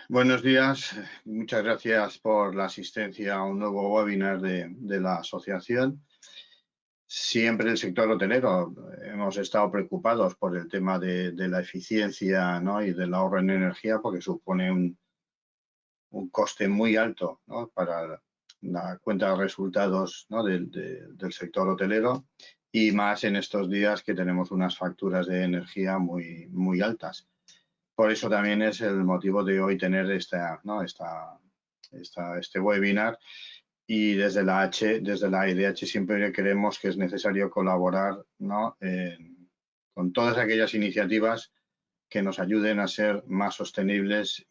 Buenos días, muchas gracias por la asistencia a un nuevo webinar de la asociación. Siempre el sector hotelero hemos estado preocupados por el tema de la eficiencia, ¿no?, y del ahorro en energía, porque supone un coste muy alto, ¿no?, para la cuenta de resultados, ¿no?, del sector hotelero, y más en estos días que tenemos unas facturas de energía muy altas. Por eso también es el motivo de hoy tener este webinar, y desde la IDH siempre creemos que es necesario colaborar, ¿no?, con todas aquellas iniciativas que nos ayuden a ser más sostenibles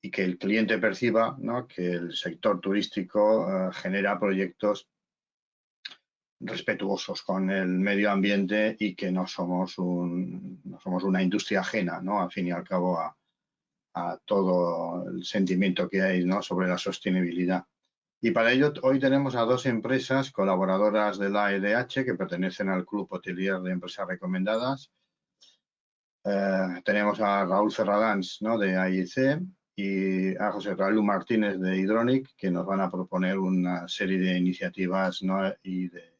y que el cliente perciba, ¿no?, que el sector turístico genera proyectos respetuosos con el medio ambiente y que no somos una industria ajena, ¿no?, al fin y al cabo a todo el sentimiento que hay, ¿no?, sobre la sostenibilidad. Y para ello hoy tenemos a dos empresas colaboradoras de la EDH que pertenecen al Club Hotelier de Empresas Recomendadas. Tenemos a Raúl Ferradans, ¿no?, de AIC, y a José Raúl Martínez de Hydronic, que nos van a proponer una serie de iniciativas, ¿no?, y de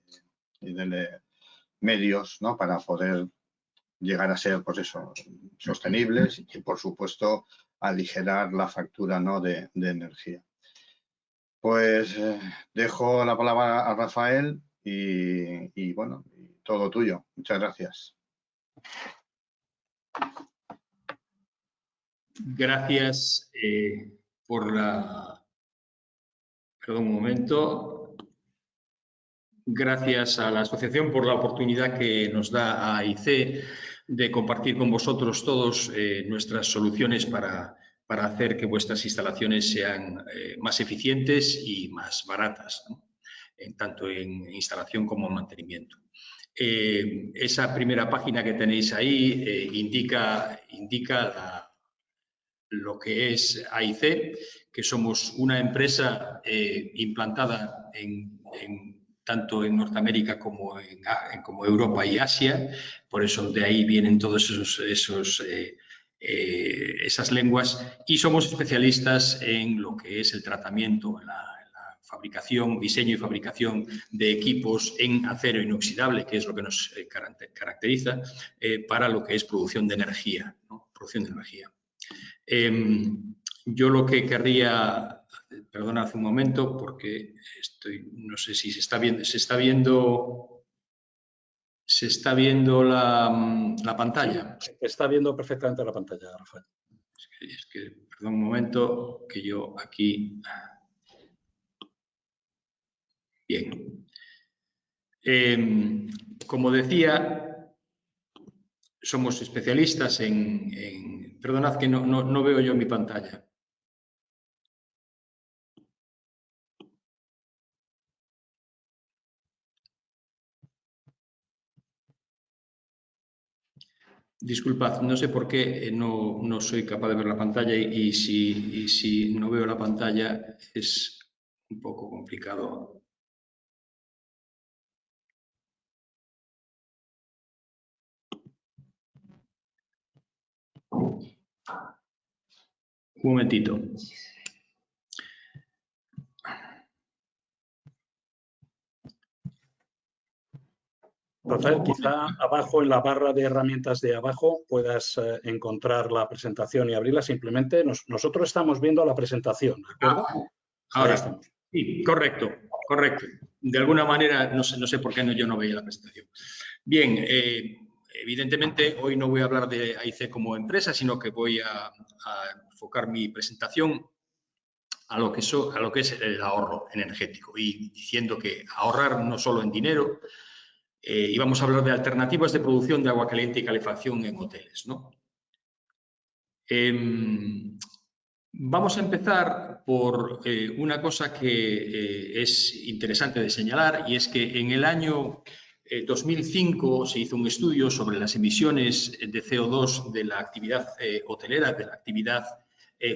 medios, ¿no?, para poder llegar a ser, pues eso, sostenibles y, por supuesto, aligerar la factura, ¿no?, de energía. Pues dejo la palabra a Rafael y bueno, todo tuyo. Muchas gracias. Gracias por la... Perdón un momento. Gracias a la asociación por la oportunidad que nos da AIC de compartir con vosotros todos nuestras soluciones para hacer que vuestras instalaciones sean más eficientes y más baratas, ¿no?, tanto en instalación como en mantenimiento. Esa primera página que tenéis ahí indica lo que es AIC, que somos una empresa implantada tanto en Norteamérica como Europa y Asia. Por eso de ahí vienen todos esas lenguas, y somos especialistas en lo que es el tratamiento, la fabricación, diseño y fabricación de equipos en acero inoxidable, que es lo que nos caracteriza, para lo que es producción de energía, ¿no?, producción de energía. Yo lo que querría, perdonad un momento porque no sé si se está viendo la pantalla. Se está viendo perfectamente la pantalla, Rafael. Es que, perdón un momento, que yo aquí... Bien. Como decía, somos especialistas perdonad que no veo yo mi pantalla. Disculpad, no sé por qué no soy capaz de ver la pantalla, y si no veo la pantalla es un poco complicado. Un momentito. Rafael, quizá abajo en la barra de herramientas de abajo puedas encontrar la presentación y abrirla. Simplemente nosotros estamos viendo la presentación, ¿de acuerdo? Ahora estamos. Sí, correcto. De alguna manera, no sé por qué yo no veía la presentación. Bien, evidentemente hoy no voy a hablar de AIC como empresa, sino que voy a enfocar mi presentación a lo que es el ahorro energético, y diciendo que ahorrar no solo en dinero, y vamos a hablar de alternativas de producción de agua caliente y calefacción en hoteles, ¿no? Vamos a empezar por una cosa que es interesante de señalar, y es que en el año 2005 se hizo un estudio sobre las emisiones de CO2 de la actividad hotelera, de la actividad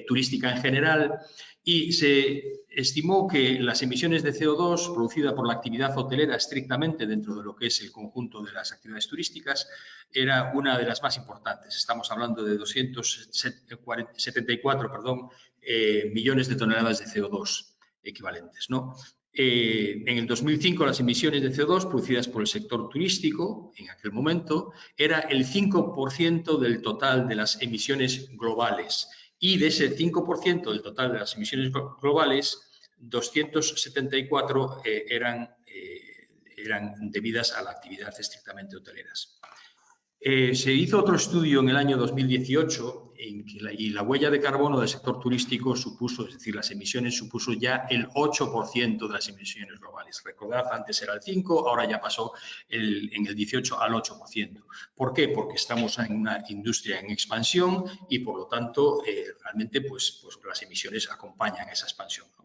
turística en general, y se estimó que las emisiones de CO2 producidas por la actividad hotelera estrictamente dentro de lo que es el conjunto de las actividades turísticas era una de las más importantes. Estamos hablando de 274 millones de toneladas de CO2 equivalentes, ¿no? En el 2005 las emisiones de CO2 producidas por el sector turístico, en aquel momento, era el 5% del total de las emisiones globales. Y de ese 5% del total de las emisiones globales, 274 eran debidas a la actividad estrictamente hoteleras. Se hizo otro estudio en el año 2018 en que la huella de carbono del sector turístico supuso, es decir, las emisiones supuso ya el 8% de las emisiones globales. Recordad, antes era el 5%, ahora ya pasó en el 18 al 8%. ¿Por qué? Porque estamos en una industria en expansión y, por lo tanto, realmente pues las emisiones acompañan esa expansión, ¿no?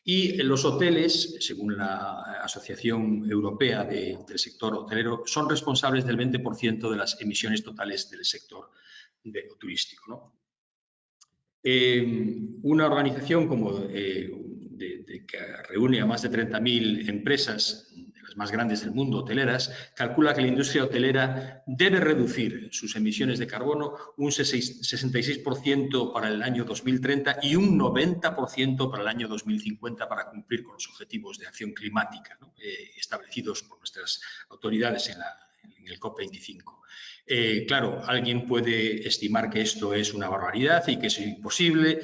Y los hoteles, según la Asociación Europea del Sector Hotelero, son responsables del 20% de las emisiones totales del sector turístico, ¿no? Una organización como que reúne a más de 30.000 empresas, las más grandes del mundo, hoteleras, calcula que la industria hotelera debe reducir sus emisiones de carbono un 66% para el año 2030 y un 90% para el año 2050 para cumplir con los objetivos de acción climática, ¿no? Establecidos por nuestras autoridades en el COP25. Claro, alguien puede estimar que esto es una barbaridad y que es imposible.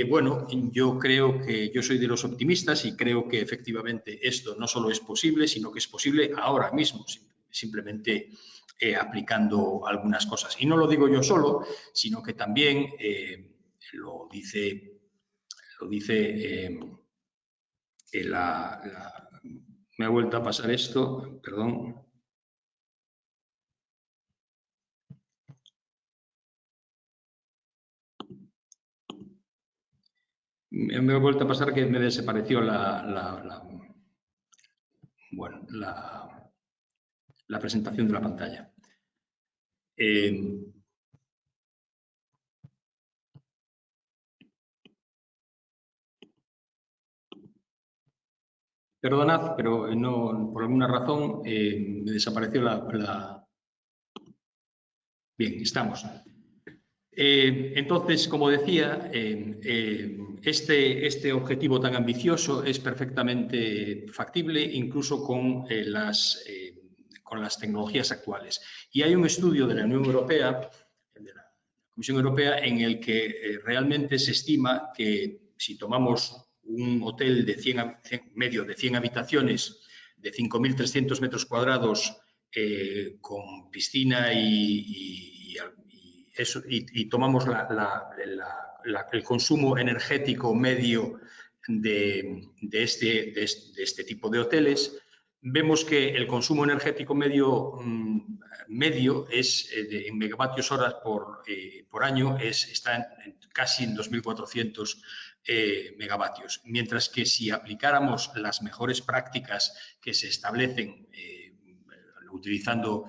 Bueno, yo creo que yo soy de los optimistas y creo que efectivamente esto no solo es posible, sino que es posible ahora mismo, simplemente aplicando algunas cosas. Y no lo digo yo solo, sino que también lo dice me ha vuelto a pasar esto, perdón. Me ha vuelto a pasar que me desapareció la presentación de la pantalla. Perdonad, pero no, por alguna razón me desapareció Bien, estamos. Entonces, como decía, este objetivo tan ambicioso es perfectamente factible incluso con las tecnologías actuales. Y hay un estudio de la Unión Europea, de la Comisión Europea, en el que realmente se estima que si tomamos un hotel de medio de 100 habitaciones, de 5.300 metros cuadrados, con piscina y tomamos el consumo energético medio de este tipo de hoteles, vemos que el consumo energético medio es en megavatios horas por año está casi en 2.400 megavatios, mientras que si aplicáramos las mejores prácticas que se establecen utilizando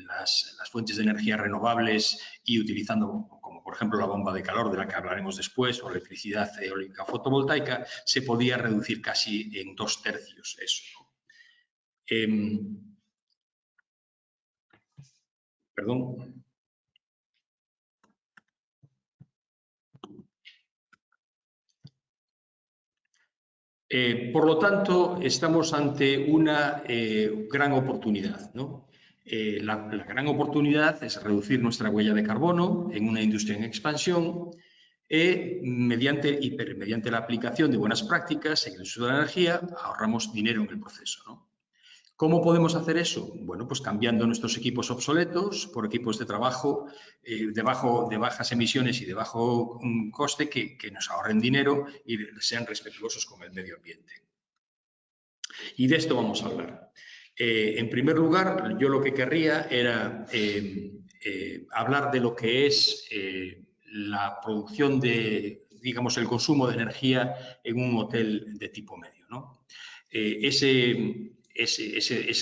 las fuentes de energía renovables y utilizando, como por ejemplo la bomba de calor de la que hablaremos después, o electricidad eólica fotovoltaica, se podía reducir casi en 2/3 eso. Perdón. Por lo tanto, estamos ante una gran oportunidad, ¿no? La gran oportunidad es reducir nuestra huella de carbono en una industria en expansión mediante la aplicación de buenas prácticas en el uso de la energía, ahorramos dinero en el proceso, ¿no? ¿Cómo podemos hacer eso? Bueno, pues cambiando nuestros equipos obsoletos por equipos de trabajo de bajas emisiones y de bajo coste que nos ahorren dinero y sean respetuosos con el medio ambiente. Y de esto vamos a hablar. En primer lugar, yo lo que querría era hablar de lo que es la producción digamos, el consumo de energía en un hotel de tipo medio, ¿no? Esa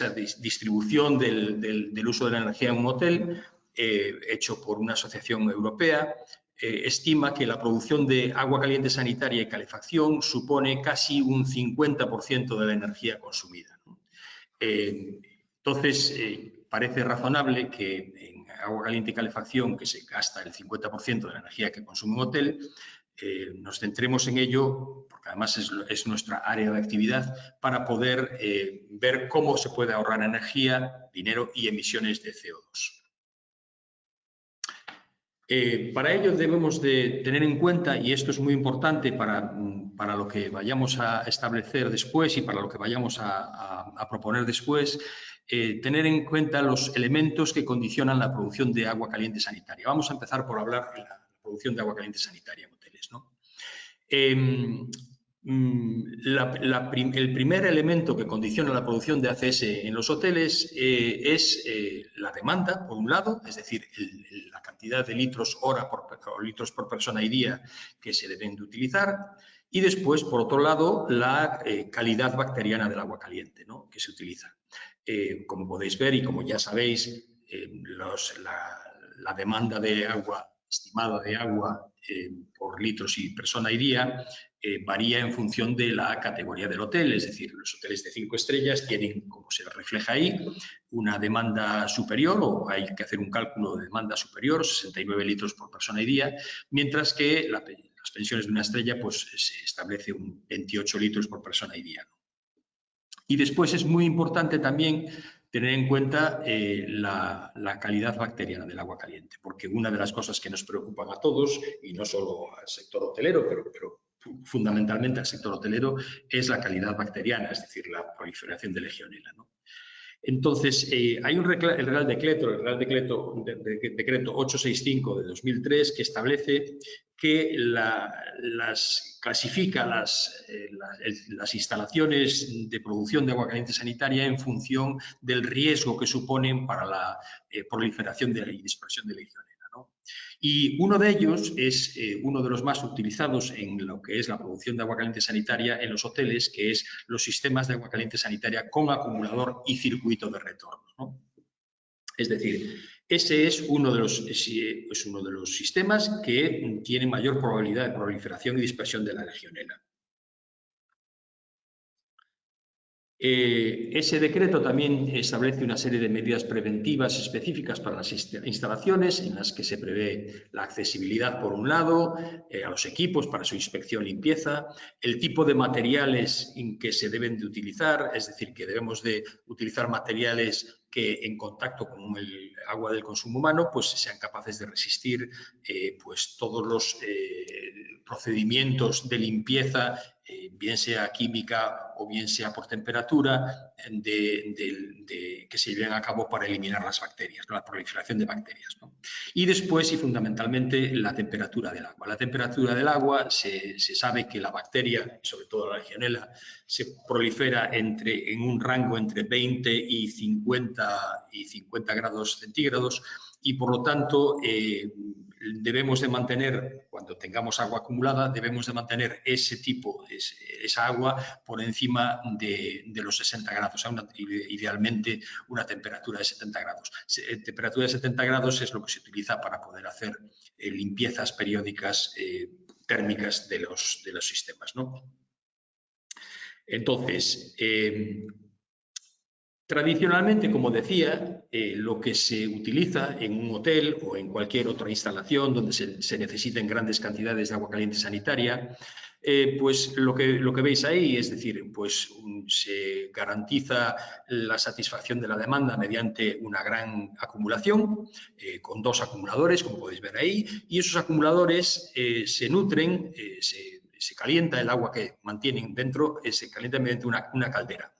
distribución del uso de la energía en un hotel, hecho por una asociación europea, estima que la producción de agua caliente sanitaria y calefacción supone casi un 50% de la energía consumida, ¿no? Entonces, parece razonable que en agua caliente y calefacción, que se gasta el 50% de la energía que consume un hotel, nos centremos en ello, porque además es nuestra área de actividad, para poder ver cómo se puede ahorrar energía, dinero y emisiones de CO2. Para ello debemos de tener en cuenta, y esto es muy importante para lo que vayamos a establecer después y para lo que vayamos a proponer después, tener en cuenta los elementos que condicionan la producción de agua caliente sanitaria. Vamos a empezar por hablar de la producción de agua caliente sanitaria en hoteles, ¿no? El primer elemento que condiciona la producción de ACS en los hoteles es la demanda, por un lado, es decir, la cantidad de litros hora o litros por persona y día que se deben de utilizar, y después, por otro lado, la calidad bacteriana del agua caliente, ¿no?, que se utiliza. Como podéis ver y como ya sabéis, la demanda de agua, estimada de agua por litros y persona y día, varía en función de la categoría del hotel, es decir, los hoteles de 5 estrellas tienen, como se refleja ahí, una demanda superior, o hay que hacer un cálculo de demanda superior, 69 litros por persona y día, mientras que las pensiones de una estrella pues se establece un 28 litros por persona y día. Y después es muy importante también tener en cuenta la calidad bacteriana del agua caliente, porque una de las cosas que nos preocupan a todos, y no solo al sector hotelero, pero fundamentalmente al sector hotelero, es la calidad bacteriana, es decir, la proliferación de Legionella, ¿no? Entonces, hay el Real Decreto 865 de 2003 que establece que clasifica las instalaciones de producción de agua caliente sanitaria en función del riesgo que suponen para la proliferación y dispersión de Legionella, ¿no? Y uno de ellos es uno de los más utilizados en lo que es la producción de agua caliente sanitaria en los hoteles, que es los sistemas de agua caliente sanitaria con acumulador y circuito de retorno, ¿no? Es decir, ese es uno de los sistemas que tiene mayor probabilidad de proliferación y dispersión de la Legionella. Ese decreto también establece una serie de medidas preventivas específicas para las instalaciones en las que se prevé la accesibilidad, por un lado, a los equipos para su inspección y limpieza, el tipo de materiales en que se deben de utilizar, es decir, que debemos de utilizar materiales que en contacto con el agua del consumo humano pues sean capaces de resistir pues todos los procedimientos de limpieza, bien sea química o bien sea por temperatura, que se lleven a cabo para eliminar las bacterias, ¿no?, la proliferación de bacterias, ¿no? Y después, y fundamentalmente, la temperatura del agua. La temperatura del agua, se sabe que la bacteria, sobre todo la Legionella, se prolifera en un rango entre 20 y 50 grados centígrados, y por lo tanto debemos de mantener, cuando tengamos agua acumulada, debemos de mantener esa agua por encima de los 60 grados, idealmente una temperatura de 70 grados. Temperatura de 70 grados es lo que se utiliza para poder hacer limpiezas periódicas térmicas de los sistemas, ¿no? Entonces, tradicionalmente, como decía, lo que se utiliza en un hotel o en cualquier otra instalación donde se necesiten grandes cantidades de agua caliente sanitaria, pues lo que veis ahí, es decir, pues se garantiza la satisfacción de la demanda mediante una gran acumulación, con 2 acumuladores, como podéis ver ahí, y esos acumuladores se nutren, se calienta el agua que mantienen dentro, se calienta mediante una caldera.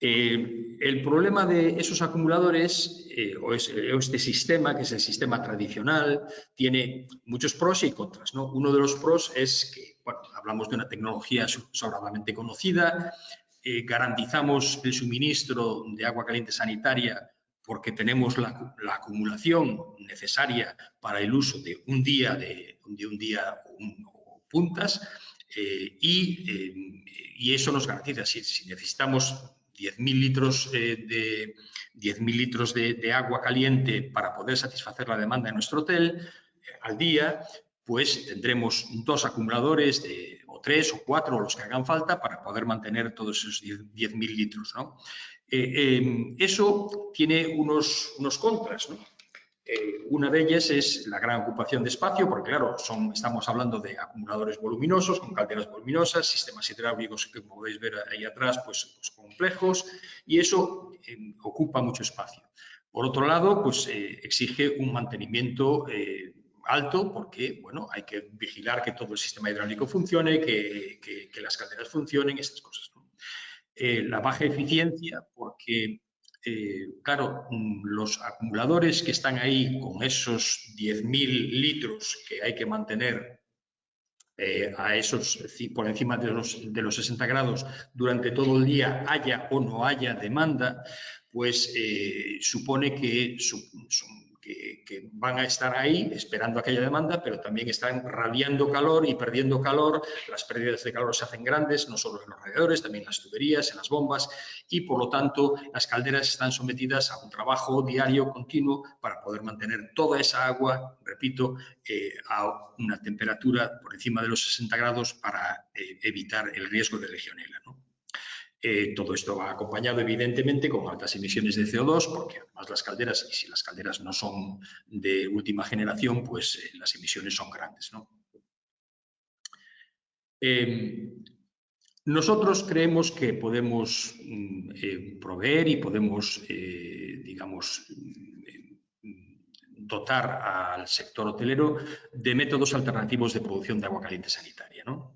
El problema de esos acumuladores o este sistema, que es el sistema tradicional, tiene muchos pros y contras, ¿no? Uno de los pros es que, bueno, hablamos de una tecnología sobradamente conocida, garantizamos el suministro de agua caliente sanitaria porque tenemos la acumulación necesaria para el uso de un día o puntas, y eso nos garantiza, si necesitamos 10.000 litros de agua caliente para poder satisfacer la demanda en nuestro hotel, al día, pues tendremos 2 acumuladores o 3 o 4 los que hagan falta para poder mantener todos esos 10.000 litros, ¿no? Eso tiene unos contras, ¿no? Una de ellas es la gran ocupación de espacio, porque claro, estamos hablando de acumuladores voluminosos, con calderas voluminosas, sistemas hidráulicos que, como podéis ver ahí atrás, pues complejos, y eso ocupa mucho espacio. Por otro lado, pues exige un mantenimiento alto, porque bueno, hay que vigilar que todo el sistema hidráulico funcione, que las calderas funcionen, estas cosas, ¿no? La baja eficiencia, porque claro, los acumuladores que están ahí con esos 10.000 litros que hay que mantener a esos por encima de los 60 grados durante todo el día, haya o no haya demanda, pues supone que van a estar ahí esperando a que haya demanda, pero también están radiando calor y perdiendo calor. Las pérdidas de calor se hacen grandes, no solo en los radiadores, también en las tuberías, en las bombas, y por lo tanto las calderas están sometidas a un trabajo diario continuo para poder mantener toda esa agua, repito, a una temperatura por encima de los 60 grados para evitar el riesgo de legionela, ¿no? Todo esto va acompañado, evidentemente, con altas emisiones de CO2, porque además las calderas, y si las calderas no son de última generación, pues las emisiones son grandes, ¿no? Nosotros creemos que podemos proveer y podemos, digamos, dotar al sector hotelero de métodos alternativos de producción de agua caliente sanitaria, ¿no?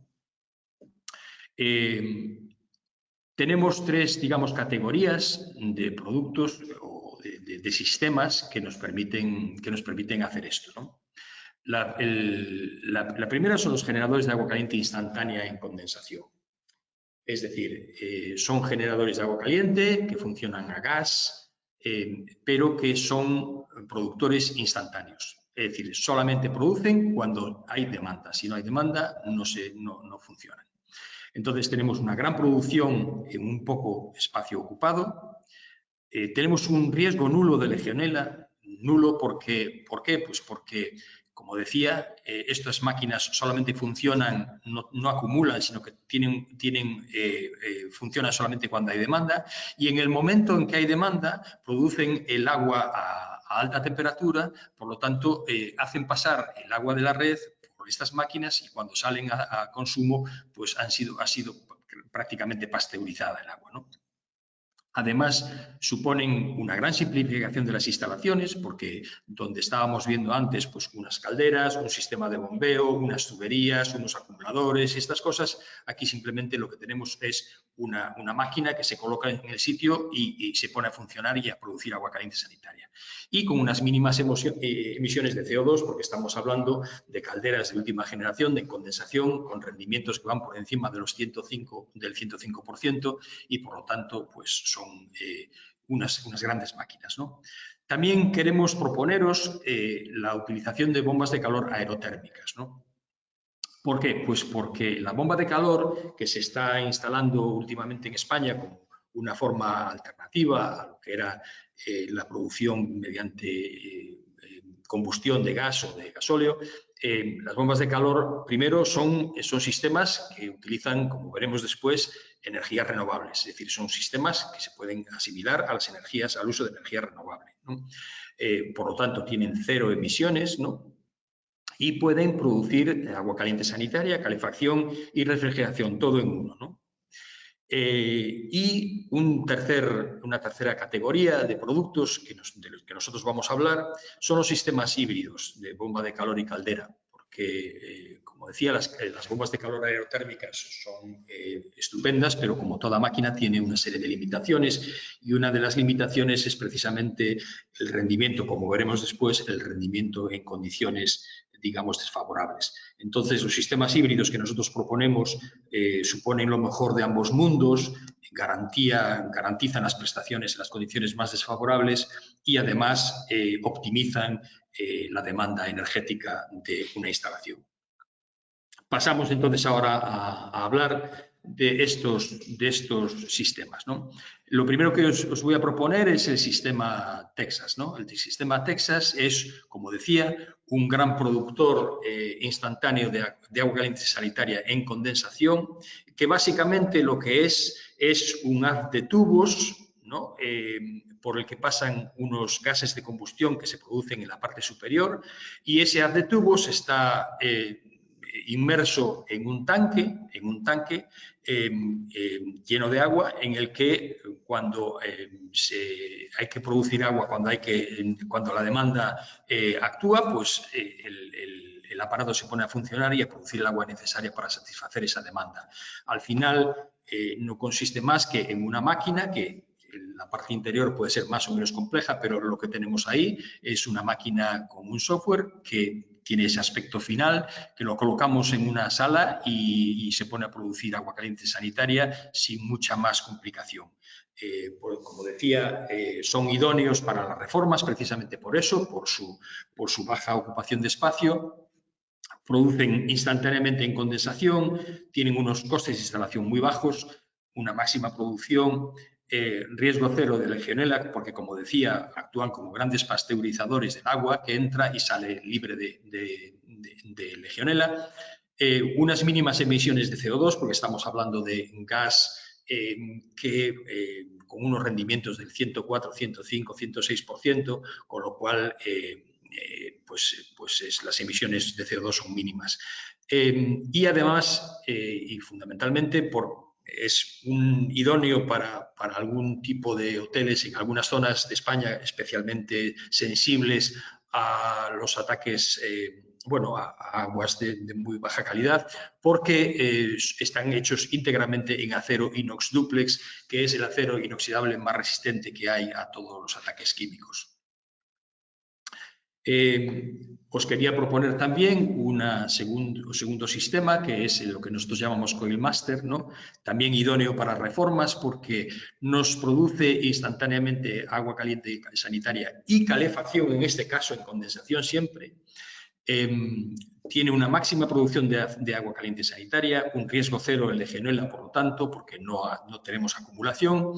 Tenemos 3, digamos, categorías de productos o de sistemas que nos permiten hacer esto, ¿no? La primera son los generadores de agua caliente instantánea en condensación. Es decir, son generadores de agua caliente que funcionan a gas, pero que son productores instantáneos. Es decir, solamente producen cuando hay demanda. Si no hay demanda, no funcionan. Entonces, tenemos una gran producción en un poco espacio ocupado. Tenemos un riesgo nulo de legionela. Nulo porque, ¿por qué? Pues porque, como decía, estas máquinas solamente funcionan, no acumulan, sino que funcionan solamente cuando hay demanda. Y en el momento en que hay demanda, producen el agua a alta temperatura. Por lo tanto, hacen pasar el agua de la red por estas máquinas y cuando salen a consumo, pues ha sido prácticamente pasteurizada el agua, ¿no? Además, suponen una gran simplificación de las instalaciones, porque donde estábamos viendo antes, pues unas calderas, un sistema de bombeo, unas tuberías, unos acumuladores y estas cosas, aquí simplemente lo que tenemos es una máquina que se coloca en el sitio y se pone a funcionar y a producir agua caliente sanitaria. Y con unas mínimas emisiones de CO2, porque estamos hablando de calderas de última generación, de condensación, con rendimientos que van por encima de del 105%, y por lo tanto, pues son unas grandes máquinas, ¿no? También queremos proponeros la utilización de bombas de calor aerotérmicas, ¿no? ¿Por qué? Pues porque la bomba de calor que se está instalando últimamente en España como una forma alternativa a lo que era la producción mediante combustión de gas o de gasóleo, las bombas de calor, primero, son sistemas que utilizan, como veremos después, energías renovables. Es decir, son sistemas que se pueden asimilar a al uso de energía renovable, ¿no? Por lo tanto, tienen 0 emisiones, ¿no? Y pueden producir agua caliente sanitaria, calefacción y refrigeración, todo en uno, ¿no? Y una tercera categoría de productos de los que nosotros vamos a hablar son los sistemas híbridos de bomba de calor y caldera, porque, como decía, las bombas de calor aerotérmicas son estupendas, pero como toda máquina tiene una serie de limitaciones, y una de las limitaciones es precisamente el rendimiento, como veremos después, el rendimiento en condiciones, digamos, desfavorables. Entonces, los sistemas híbridos que nosotros proponemos suponen lo mejor de ambos mundos, garantizan las prestaciones en las condiciones más desfavorables y además optimizan la demanda energética de una instalación. Pasamos entonces ahora a hablar de estos sistemas, ¿no? Lo primero que os voy a proponer es el sistema Texas, ¿no? El sistema Texas es, como decía, un gran productor instantáneo de agua caliente sanitaria en condensación, que básicamente lo que es un haz de tubos, ¿no? Por el que pasan unos gases de combustión que se producen en la parte superior, y ese haz de tubos está inmerso en un tanque lleno de agua, en el que cuando hay que producir agua, cuando la demanda actúa, pues el aparato se pone a funcionar y a producir el agua necesaria para satisfacer esa demanda. Al final no consiste más que en una máquina que la parte interior puede ser más o menos compleja, pero lo que tenemos ahí es una máquina con un software que tiene ese aspecto final, que lo colocamos en una sala y se pone a producir agua caliente sanitaria sin mucha más complicación. Como decía, son idóneos para las reformas precisamente por eso, por su baja ocupación de espacio. Producen instantáneamente en condensación, tienen unos costes de instalación muy bajos, una máxima producción, riesgo cero de legionela, porque, como decía, actúan como grandes pasteurizadores del agua que entra y sale libre de legionela. Unas mínimas emisiones de CO2, porque estamos hablando de gas con unos rendimientos del 104, 105, 106%, con lo cual las emisiones de CO2 son mínimas. Y además, y fundamentalmente, es un idóneo para algún tipo de hoteles en algunas zonas de España especialmente sensibles a los ataques, a aguas de muy baja calidad, porque están hechos íntegramente en acero inox duplex, que es el acero inoxidable más resistente que hay a todos los ataques químicos. Os quería proponer también un segundo sistema, que es lo que nosotros llamamos Coil Master, ¿no? También idóneo para reformas, porque nos produce instantáneamente agua caliente sanitaria y calefacción, en este caso en condensación siempre. Tiene una máxima producción de agua caliente sanitaria, un riesgo cero en legionela, por lo tanto, porque no tenemos acumulación.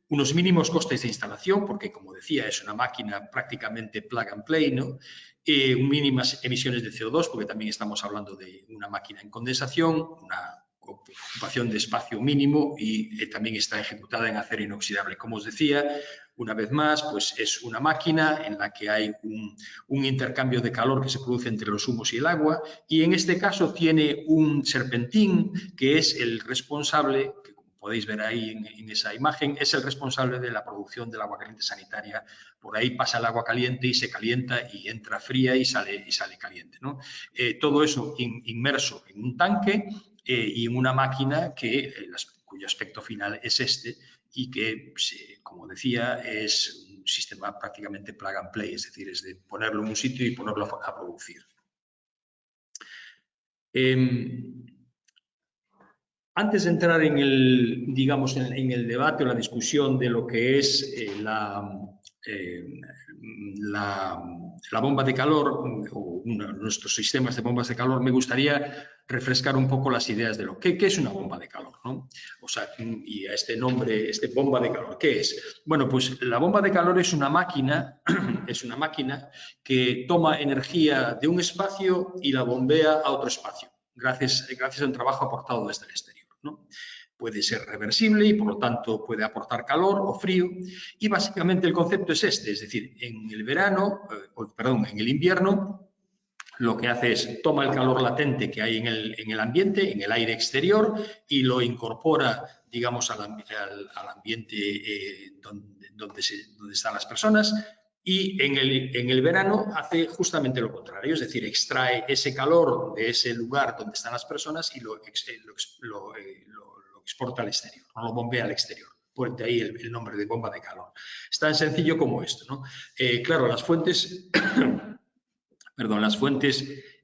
Unos mínimos costes de instalación, porque, como decía, es una máquina prácticamente plug and play, ¿no? Mínimas emisiones de CO2, porque también estamos hablando de una máquina en condensación, una ocupación de espacio mínimo y también está ejecutada en acero inoxidable. Como os decía, una vez más, pues es una máquina en la que hay un intercambio de calor que se produce entre los humos y el agua, y en este caso tiene un serpentín que es el responsable, que podéis ver ahí en esa imagen, es el responsable de la producción del agua caliente sanitaria. Por ahí pasa el agua caliente y se calienta y entra fría y sale caliente, ¿no? Todo eso inmerso en un tanque y en una máquina cuyo aspecto final es este y que, como decía, es un sistema prácticamente plug and play, es decir, es de ponerlo en un sitio y ponerlo a producir. Antes de entrar en el debate o la discusión de lo que es la bomba de calor o nuestros sistemas de bombas de calor, me gustaría refrescar un poco las ideas de qué es una bomba de calor, ¿no? O sea, y a este nombre, bomba de calor, ¿qué es? Bueno, pues la bomba de calor es una máquina que toma energía de un espacio y la bombea a otro espacio, gracias a un trabajo aportado desde el exterior, ¿no? Puede ser reversible y, por lo tanto, puede aportar calor o frío. Y básicamente el concepto es este, es decir, en el invierno, lo que hace es toma el calor latente que hay en el ambiente, en el aire exterior, y lo incorpora, digamos, al ambiente donde están las personas. Y en el verano hace justamente lo contrario, es decir, extrae ese calor de ese lugar donde están las personas y lo exporta al exterior, no lo bombea al exterior. Pues de ahí el nombre de bomba de calor. Es tan sencillo como esto, ¿no? Claro, las fuentes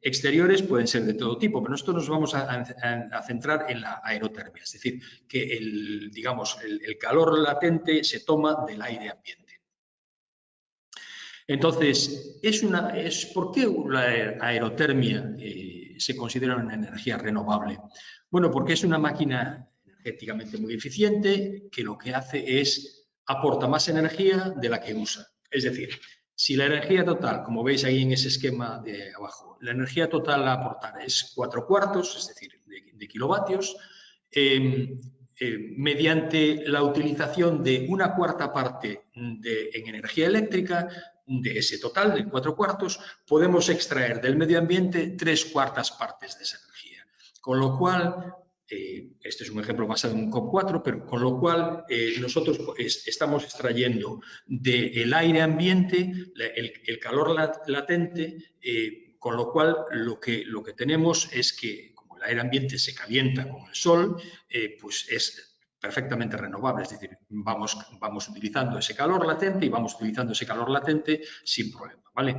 exteriores pueden ser de todo tipo, pero nosotros nos vamos a centrar en la aerotermia, es decir, que el calor latente se toma del aire ambiente. Entonces, ¿por qué la aerotermia se considera una energía renovable? Bueno, porque es una máquina energéticamente muy eficiente, que lo que hace es aporta más energía de la que usa. Es decir, si la energía total, como veis ahí en ese esquema de abajo, la energía total a aportar es 4/4, es decir, de kilovatios, mediante la utilización de 1/4 parte en energía eléctrica, de ese total de 4/4, podemos extraer del medio ambiente 3/4 partes de esa energía. Con lo cual, este es un ejemplo basado en un COP4, pero con lo cual nosotros estamos extrayendo del aire ambiente el calor latente, con lo cual lo que tenemos es que como el aire ambiente se calienta con el sol, pues es perfectamente renovable, es decir, vamos utilizando ese calor latente y vamos utilizando ese calor latente sin problema, ¿vale?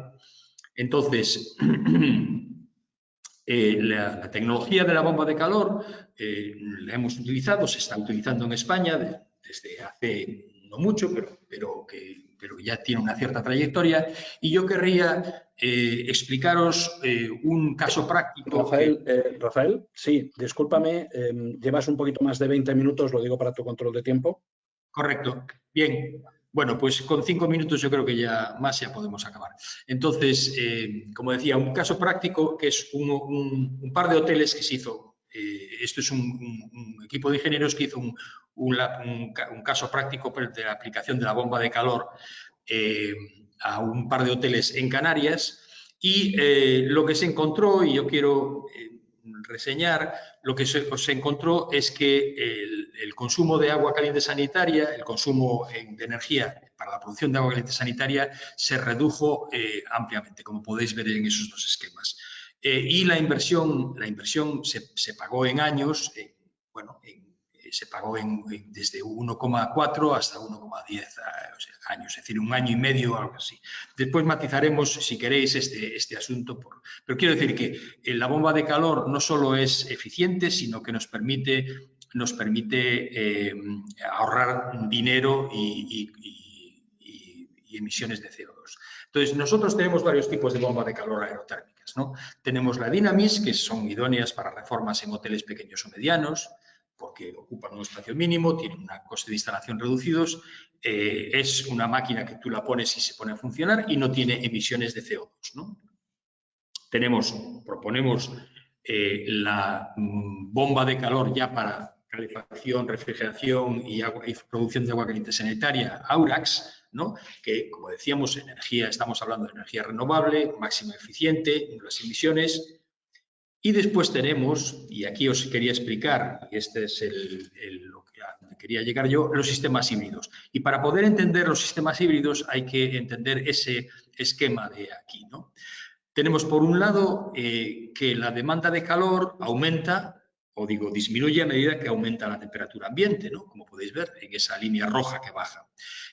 Entonces, la tecnología de la bomba de calor la hemos utilizado, se está utilizando en España desde hace no mucho, pero ya tiene una cierta trayectoria. Y yo querría explicaros un caso práctico. Rafael, sí, discúlpame, llevas un poquito más de 20 minutos, lo digo para tu control de tiempo. Correcto. Bien. Bueno, pues con 5 minutos yo creo que ya podemos acabar. Entonces, como decía, un caso práctico que es un par de hoteles que se hizo. Esto es un equipo de ingenieros que hizo un caso práctico de la aplicación de la bomba de calor a un par de hoteles en Canarias y lo que se encontró, y yo quiero reseñar, lo que se encontró es que el consumo de agua caliente sanitaria, el consumo de energía para la producción de agua caliente sanitaria se redujo ampliamente, como podéis ver en esos dos esquemas. Y la inversión se pagó en años, se pagó desde 1,4 hasta 1,10 años, es decir, 1 año y medio o algo así. Después matizaremos, si queréis, este asunto. Pero quiero decir que la bomba de calor no solo es eficiente, sino que nos permite ahorrar dinero y emisiones de CO2. Entonces, nosotros tenemos varios tipos de bomba de calor aerotérmicas, ¿no? Tenemos la Dynamis, que son idóneas para reformas en hoteles pequeños o medianos, porque ocupan un espacio mínimo, tienen un coste de instalación reducidos, es una máquina que tú la pones y se pone a funcionar y no tiene emisiones de CO2, ¿no? Proponemos la bomba de calor ya para calefacción, refrigeración y producción de agua caliente sanitaria, Aurax, ¿no? Que, como decíamos, estamos hablando de energía renovable, máxima eficiente, nulas emisiones. Y después tenemos, y aquí os quería explicar, y este es lo que quería llegar yo, los sistemas híbridos. Y para poder entender los sistemas híbridos hay que entender ese esquema de aquí, ¿no? Tenemos por un lado que la demanda de calor aumenta, disminuye a medida que aumenta la temperatura ambiente, ¿no? Como podéis ver en esa línea roja que baja.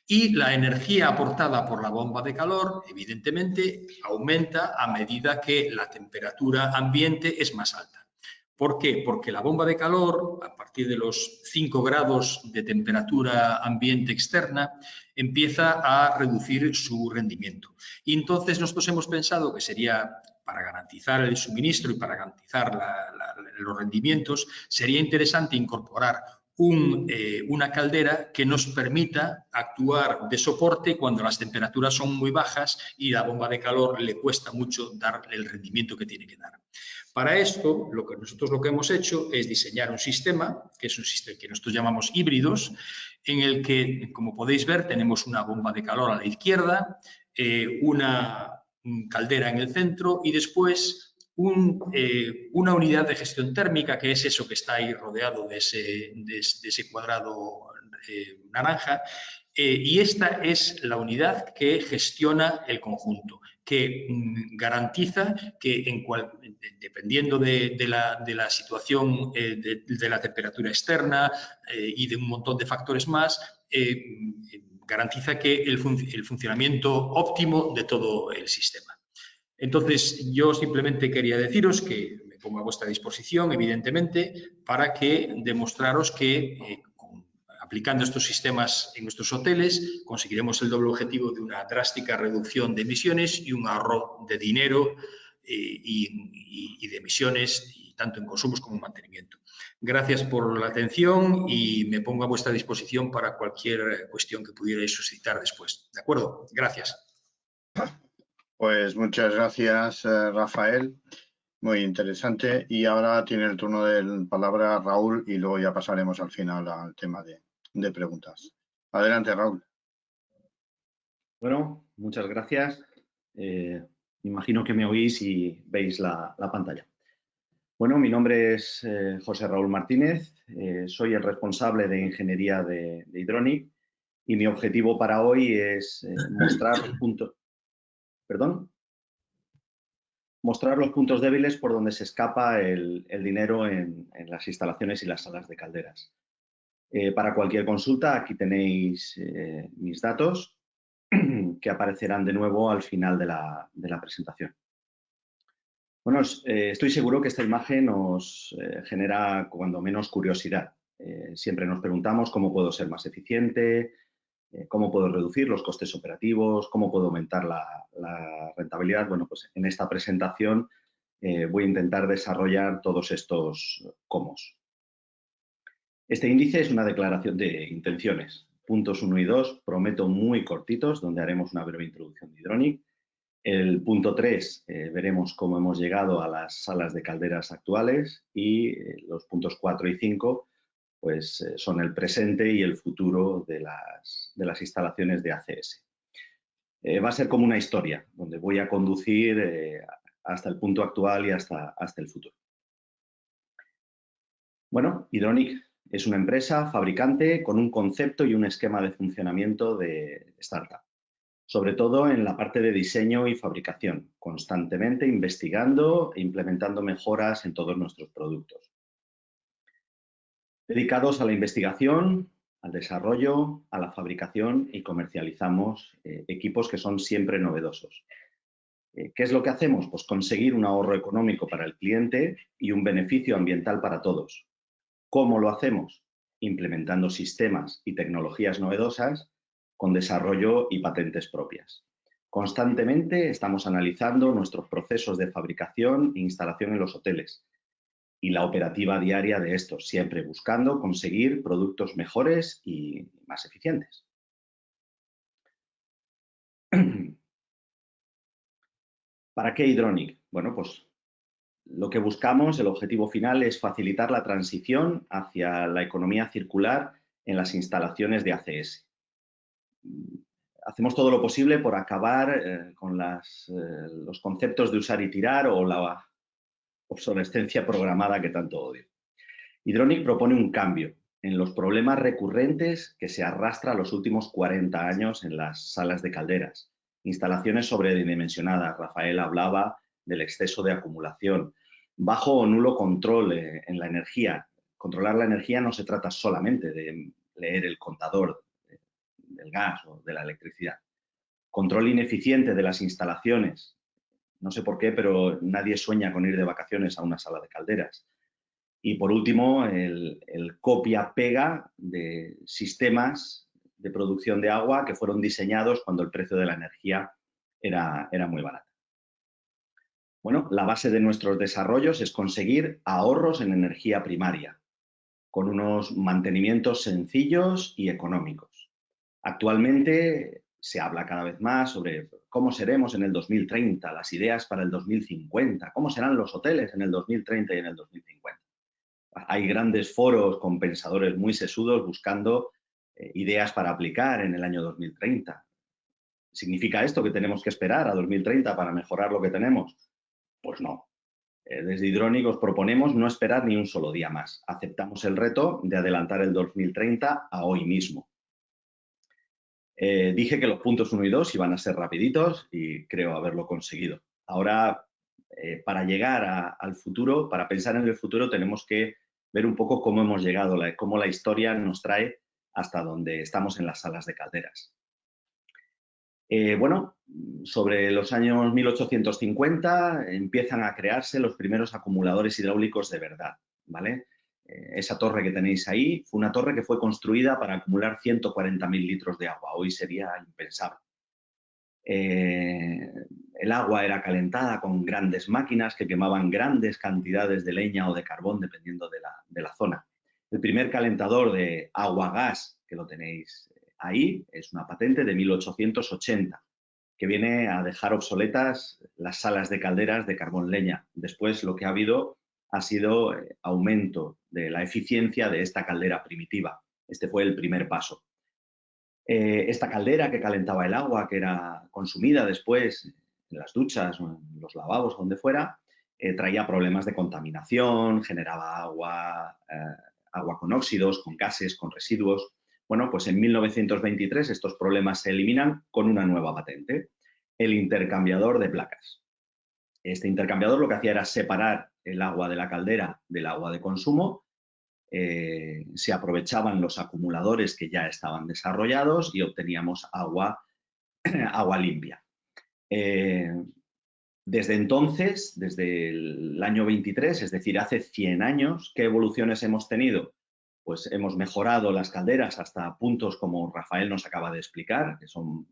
Y la energía aportada por la bomba de calor, evidentemente, aumenta a medida que la temperatura ambiente es más alta. ¿Por qué? Porque la bomba de calor, a partir de los 5 grados de temperatura ambiente externa, empieza a reducir su rendimiento. Y entonces nosotros hemos pensado que sería, para garantizar el suministro y para garantizar los rendimientos, sería interesante incorporar una caldera que nos permita actuar de soporte cuando las temperaturas son muy bajas y la bomba de calor le cuesta mucho dar el rendimiento que tiene que dar. Para esto, lo que hemos hecho es diseñar un sistema, que es un sistema que nosotros llamamos híbridos, en el que, como podéis ver, tenemos una bomba de calor a la izquierda, una caldera en el centro y después una unidad de gestión térmica, que es eso que está ahí rodeado de ese cuadrado naranja, y esta es la unidad que gestiona el conjunto, que garantiza que dependiendo de la situación de la temperatura externa y de un montón de factores más, garantiza que el funcionamiento óptimo de todo el sistema. Entonces, yo simplemente quería deciros que me pongo a vuestra disposición, evidentemente, para demostraros que aplicando estos sistemas en nuestros hoteles conseguiremos el doble objetivo de una drástica reducción de emisiones y un ahorro de dinero y de emisiones, tanto en consumos como en mantenimiento. Gracias por la atención y me pongo a vuestra disposición para cualquier cuestión que pudierais suscitar después. ¿De acuerdo? Gracias. Pues muchas gracias, Rafael. Muy interesante. Y ahora tiene el turno de palabra Raúl y luego ya pasaremos al final al tema de preguntas. Adelante, Raúl. Bueno, muchas gracias. Imagino que me oís y veis la pantalla. Bueno, mi nombre es José Raúl Martínez, soy el responsable de Ingeniería de Hydronic y mi objetivo para hoy es mostrar los puntos débiles por donde se escapa el dinero en las instalaciones y las salas de calderas. Para cualquier consulta, aquí tenéis mis datos que aparecerán de nuevo al final de la presentación. Bueno, estoy seguro que esta imagen nos genera cuando menos curiosidad. Siempre nos preguntamos cómo puedo ser más eficiente, cómo puedo reducir los costes operativos, cómo puedo aumentar la rentabilidad. Bueno, pues en esta presentación voy a intentar desarrollar todos estos cómo. Este índice es una declaración de intenciones. Puntos 1 y 2 prometo muy cortitos, donde haremos una breve introducción de Hydronic. El punto 3 veremos cómo hemos llegado a las salas de calderas actuales y los puntos 4 y 5 pues, son el presente y el futuro de las instalaciones de ACS. Va a ser como una historia, donde voy a conducir hasta el punto actual y hasta el futuro. Bueno, Hydronic es una empresa fabricante con un concepto y un esquema de funcionamiento de startup. Sobre todo en la parte de diseño y fabricación, constantemente investigando e implementando mejoras en todos nuestros productos. Dedicados a la investigación, al desarrollo, a la fabricación y comercializamos equipos que son siempre novedosos. ¿Qué es lo que hacemos? Pues conseguir un ahorro económico para el cliente y un beneficio ambiental para todos. ¿Cómo lo hacemos? Implementando sistemas y tecnologías novedosas con desarrollo y patentes propias. Constantemente estamos analizando nuestros procesos de fabricación e instalación en los hoteles y la operativa diaria de estos, siempre buscando conseguir productos mejores y más eficientes. ¿Para qué Hydronic? Bueno, pues lo que buscamos, el objetivo final es facilitar la transición hacia la economía circular en las instalaciones de ACS. Hacemos todo lo posible por acabar con los conceptos de usar y tirar o la obsolescencia programada que tanto odio. Hydronic propone un cambio en los problemas recurrentes que se arrastra los últimos 40 años en las salas de calderas. Instalaciones sobredimensionadas. Rafael hablaba del exceso de acumulación. Bajo o nulo control en la energía. Controlar la energía no se trata solamente de leer el contador del gas o de la electricidad. Control ineficiente de las instalaciones. No sé por qué, pero nadie sueña con ir de vacaciones a una sala de calderas. Y por último, el copia-pega de sistemas de producción de agua que fueron diseñados cuando el precio de la energía era muy barato. Bueno, la base de nuestros desarrollos es conseguir ahorros en energía primaria, con unos mantenimientos sencillos y económicos. Actualmente se habla cada vez más sobre cómo seremos en el 2030, las ideas para el 2050, cómo serán los hoteles en el 2030 y en el 2050. Hay grandes foros con pensadores muy sesudos buscando ideas para aplicar en el año 2030. ¿Significa esto que tenemos que esperar a 2030 para mejorar lo que tenemos? Pues no. Desde Hydronic os proponemos no esperar ni un solo día más. Aceptamos el reto de adelantar el 2030 a hoy mismo. Dije que los puntos 1 y 2 iban a ser rapiditos y creo haberlo conseguido. Ahora, para llegar al futuro, para pensar en el futuro, tenemos que ver un poco cómo hemos llegado, cómo la historia nos trae hasta donde estamos en las salas de calderas. Bueno, sobre los años 1850 empiezan a crearse los primeros acumuladores hidráulicos de verdad, ¿vale? Esa torre que tenéis ahí fue una torre que fue construida para acumular 140.000 litros de agua. Hoy sería impensable. el agua era calentada con grandes máquinas que quemaban grandes cantidades de leña o de carbón, dependiendo de la zona. El primer calentador de agua-gas, que lo tenéis ahí, es una patente de 1880, que viene a dejar obsoletas las salas de calderas de carbón-leña. Después lo que ha habido ha sido aumento de la eficiencia de esta caldera primitiva. Este fue el primer paso. Esta caldera que calentaba el agua, que era consumida después en las duchas o en los lavabos o donde fuera, traía problemas de contaminación, generaba agua con óxidos, con gases, con residuos. Bueno, pues en 1923 estos problemas se eliminan con una nueva patente, el intercambiador de placas. Este intercambiador lo que hacía era separar el agua de la caldera del agua de consumo. Se aprovechaban los acumuladores que ya estaban desarrollados y obteníamos agua limpia. Desde entonces, desde el año 23, es decir, hace 100 años, ¿qué evoluciones hemos tenido? Pues hemos mejorado las calderas hasta puntos como Rafael nos acaba de explicar, que son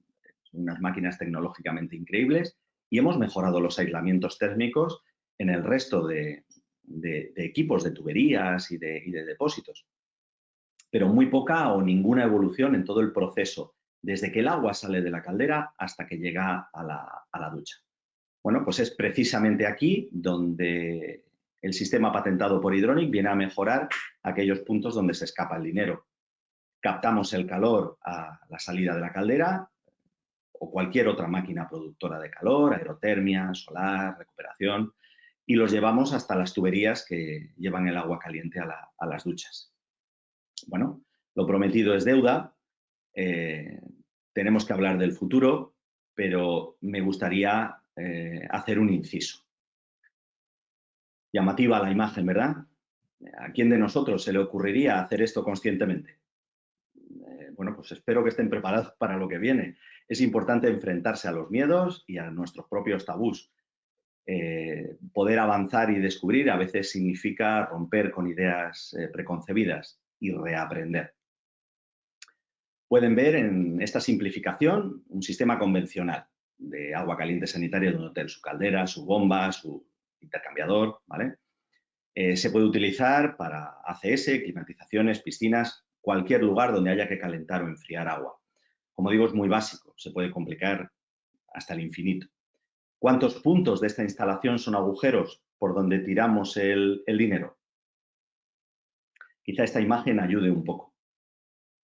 unas máquinas tecnológicamente increíbles, y hemos mejorado los aislamientos térmicos en el resto de equipos de tuberías y de depósitos. Pero muy poca o ninguna evolución en todo el proceso, desde que el agua sale de la caldera hasta que llega a la ducha. Bueno, pues es precisamente aquí donde el sistema patentado por Hydronic viene a mejorar aquellos puntos donde se escapa el dinero. Captamos el calor a la salida de la caldera o cualquier otra máquina productora de calor, aerotermia, solar, recuperación, y los llevamos hasta las tuberías que llevan el agua caliente a las duchas. Bueno, lo prometido es deuda. Tenemos que hablar del futuro, pero me gustaría hacer un inciso. Llamativa la imagen, ¿verdad? ¿A quién de nosotros se le ocurriría hacer esto conscientemente? Bueno, pues espero que estén preparados para lo que viene. Es importante enfrentarse a los miedos y a nuestros propios tabús. Poder avanzar y descubrir a veces significa romper con ideas preconcebidas y reaprender. Pueden ver en esta simplificación un sistema convencional de agua caliente sanitaria de un hotel, su caldera, su bomba, su intercambiador, ¿vale? Se puede utilizar para ACS, climatizaciones, piscinas, cualquier lugar donde haya que calentar o enfriar agua. Como digo, es muy básico, se puede complicar hasta el infinito. ¿Cuántos puntos de esta instalación son agujeros por donde tiramos el dinero? Quizá esta imagen ayude un poco.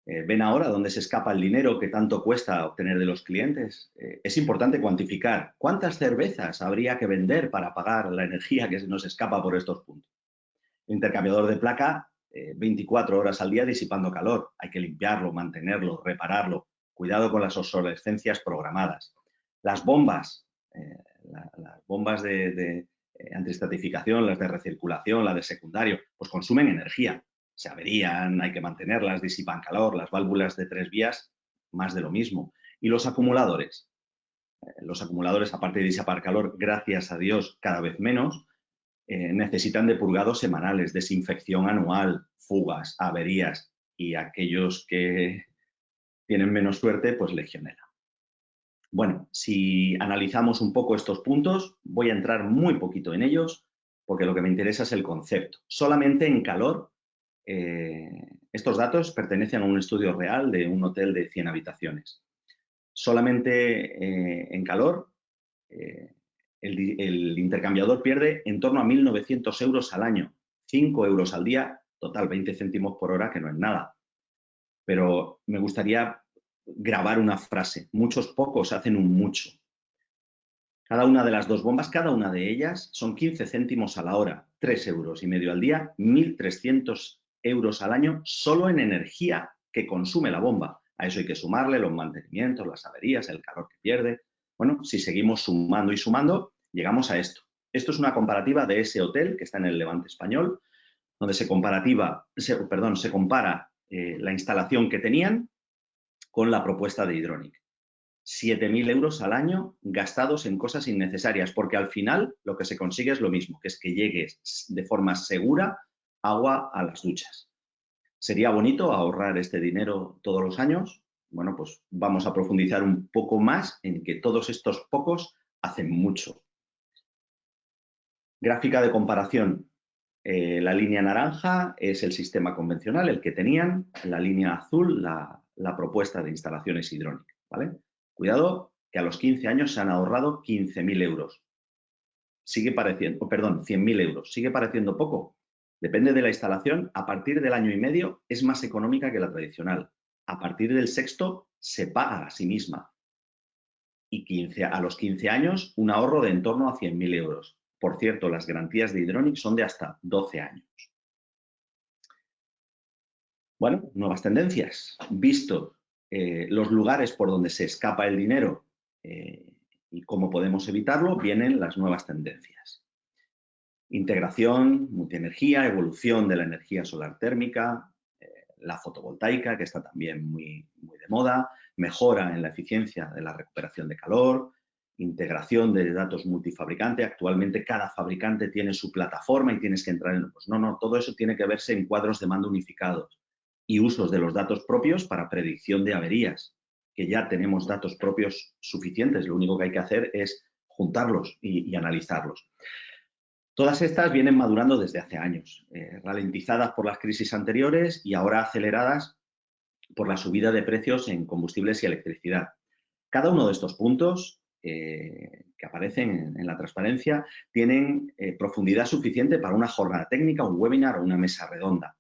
¿Ven ahora dónde se escapa el dinero que tanto cuesta obtener de los clientes? Es importante cuantificar cuántas cervezas habría que vender para pagar la energía que se nos escapa por estos puntos. El intercambiador de placa, 24 horas al día disipando calor. Hay que limpiarlo, mantenerlo, repararlo. Cuidado con las obsolescencias programadas. Las bombas, las bombas de antiestratificación, las de recirculación, las de secundario, pues consumen energía. Se averían, hay que mantenerlas, disipan calor. Las válvulas de 3 vías, más de lo mismo. Y los acumuladores. Los acumuladores, aparte de disipar calor, gracias a Dios, cada vez menos, necesitan de purgados semanales, desinfección anual, fugas, averías y aquellos que tienen menos suerte, pues legionela. Bueno, si analizamos un poco estos puntos, voy a entrar muy poquito en ellos porque lo que me interesa es el concepto. Solamente en calor, estos datos pertenecen a un estudio real de un hotel de 100 habitaciones. Solamente en calor, el intercambiador pierde en torno a 1.900 euros al año, 5 euros al día, total 20 céntimos por hora, que no es nada. Pero me gustaría grabar una frase: muchos pocos hacen un mucho. Cada una de las dos bombas, cada una de ellas, son 15 céntimos a la hora, 3,5 euros al día, 1.300 euros al año solo en energía que consume la bomba. A eso hay que sumarle los mantenimientos, las averías, el calor que pierde. Bueno, si seguimos sumando y sumando, llegamos a esto. Esto es una comparativa de ese hotel que está en el Levante español, donde se compara la instalación que tenían con la propuesta de Hydronic. 7.000 euros al año gastados en cosas innecesarias, porque al final lo que se consigue es lo mismo, que es que llegue de forma segura agua a las duchas. ¿Sería bonito ahorrar este dinero todos los años? Bueno, pues vamos a profundizar un poco más en que todos estos pocos hace mucho. Gráfica de comparación. La línea naranja es el sistema convencional, el que tenían. La línea azul, la propuesta de instalaciones hidrónicas, ¿vale? Cuidado, que a los 15 años se han ahorrado 15.000 euros. Sigue pareciendo, perdón, 100.000 euros. ¿Sigue pareciendo poco? Depende de la instalación. A partir del año y medio es más económica que la tradicional. A partir del sexto se paga a sí misma. Y a los 15 años un ahorro de en torno a 100.000 euros. Por cierto, las garantías de Hydronic son de hasta 12 años. Bueno, nuevas tendencias. Visto los lugares por donde se escapa el dinero y cómo podemos evitarlo, vienen las nuevas tendencias. Integración, multienergía, evolución de la energía solar térmica, la fotovoltaica, que está también muy de moda, mejora en la eficiencia de la recuperación de calor, integración de datos multifabricante. Actualmente cada fabricante tiene su plataforma y tienes que entrar en... Pues no, todo eso tiene que verse en cuadros de mando unificados y usos de los datos propios para predicción de averías, que ya tenemos datos propios suficientes. Lo único que hay que hacer es juntarlos y analizarlos. Todas estas vienen madurando desde hace años, ralentizadas por las crisis anteriores y ahora aceleradas por la subida de precios en combustibles y electricidad. Cada uno de estos puntos que aparecen en la transparencia tienen profundidad suficiente para una jornada técnica, un webinar o una mesa redonda.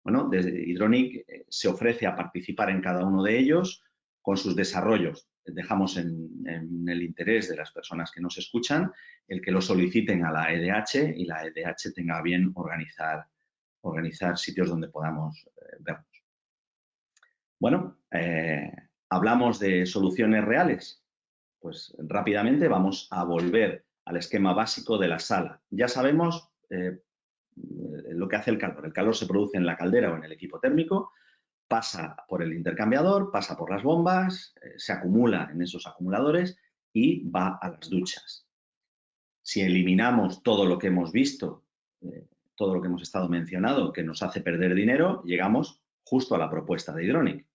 Bueno, desde Hydronic se ofrece a participar en cada uno de ellos con sus desarrollos. Dejamos en el interés de las personas que nos escuchan el que lo soliciten a la EDH y la EDH tenga bien organizar sitios donde podamos vernos. Bueno, hablamos de soluciones reales. Pues rápidamente vamos a volver al esquema básico de la sala. Ya sabemos lo que hace el calor. El calor se produce en la caldera o en el equipo térmico, pasa por el intercambiador, pasa por las bombas, se acumula en esos acumuladores y va a las duchas. Si eliminamos todo lo que hemos visto, todo lo que hemos estado mencionando, que nos hace perder dinero, llegamos justo a la propuesta de Hydronic.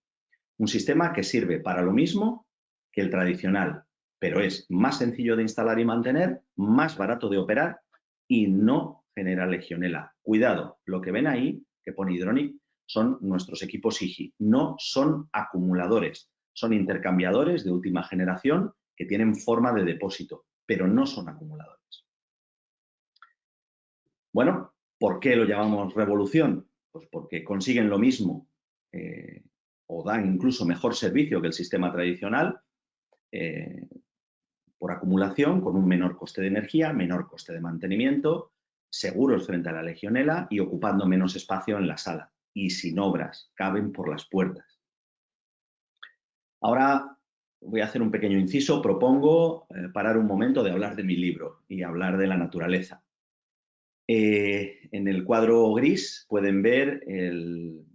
Un sistema que sirve para lo mismo que el tradicional, pero es más sencillo de instalar y mantener, más barato de operar y no genera legionela. Cuidado, lo que ven ahí, que pone Hydronic, son nuestros equipos IGI. No son acumuladores, son intercambiadores de última generación que tienen forma de depósito, pero no son acumuladores. Bueno, ¿por qué lo llamamos revolución? Pues porque consiguen lo mismo o dan incluso mejor servicio que el sistema tradicional por acumulación, con un menor coste de energía, menor coste de mantenimiento, seguros frente a la legionela y ocupando menos espacio en la sala. Y sin obras, caben por las puertas. Ahora voy a hacer un pequeño inciso. Propongo parar un momento de hablar de mi libro y hablar de la naturaleza. En el cuadro gris pueden ver el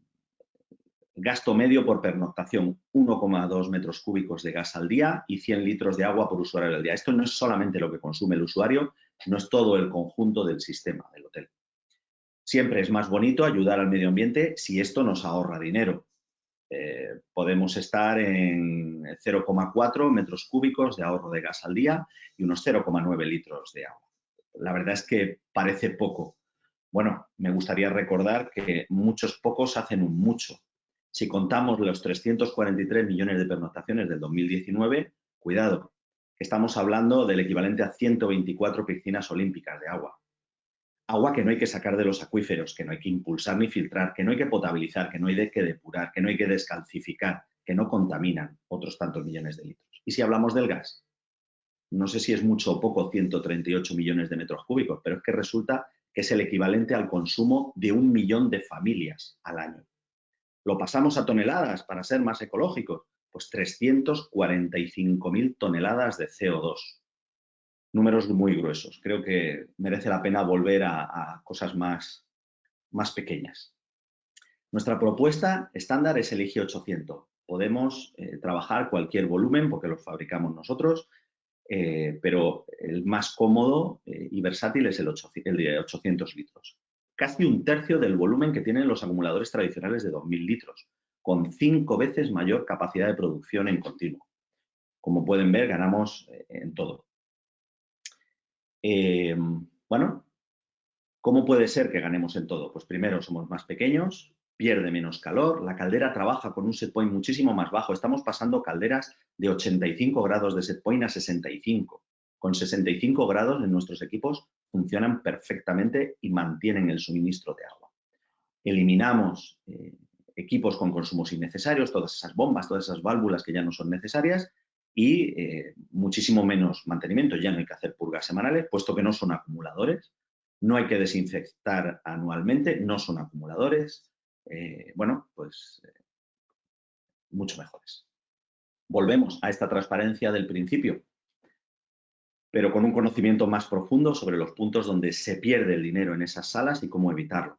gasto medio por pernoctación, 1,2 metros cúbicos de gas al día y 100 litros de agua por usuario al día. Esto no es solamente lo que consume el usuario, no es todo el conjunto del sistema del hotel. Siempre es más bonito ayudar al medio ambiente si esto nos ahorra dinero. Podemos estar en 0,4 metros cúbicos de ahorro de gas al día y unos 0,9 litros de agua. La verdad es que parece poco. Bueno, me gustaría recordar que muchos pocos hacen un mucho. Si contamos los 343 millones de pernoctaciones del 2019, cuidado, que estamos hablando del equivalente a 124 piscinas olímpicas de agua. Agua que no hay que sacar de los acuíferos, que no hay que impulsar ni filtrar, que no hay que potabilizar, que no hay que depurar, que no hay que descalcificar, que no contaminan otros tantos millones de litros. Y si hablamos del gas, no sé si es mucho o poco 138 millones de metros cúbicos, pero es que resulta que es el equivalente al consumo de 1 millón de familias al año. ¿Lo pasamos a toneladas para ser más ecológicos? Pues 345.000 toneladas de CO2. Números muy gruesos. Creo que merece la pena volver a cosas más pequeñas. Nuestra propuesta estándar es el IG 800. Podemos trabajar cualquier volumen porque los fabricamos nosotros, pero el más cómodo y versátil es el de 800 litros. Casi un tercio del volumen que tienen los acumuladores tradicionales de 2.000 litros, con 5 veces mayor capacidad de producción en continuo. Como pueden ver, ganamos en todo. Bueno, ¿cómo puede ser que ganemos en todo? Pues primero, somos más pequeños, pierde menos calor, la caldera trabaja con un set point muchísimo más bajo. Estamos pasando calderas de 85 grados de set point a 65. Con 65 grados en nuestros equipos funcionan perfectamente y mantienen el suministro de agua. Eliminamos equipos con consumos innecesarios, todas esas bombas, todas esas válvulas que ya no son necesarias y muchísimo menos mantenimiento. Ya no hay que hacer purgas semanales, puesto que no son acumuladores. No hay que desinfectar anualmente, no son acumuladores. Bueno, pues mucho mejores. Volvemos a esta transparencia del principio, pero con un conocimiento más profundo sobre los puntos donde se pierde el dinero en esas salas y cómo evitarlo.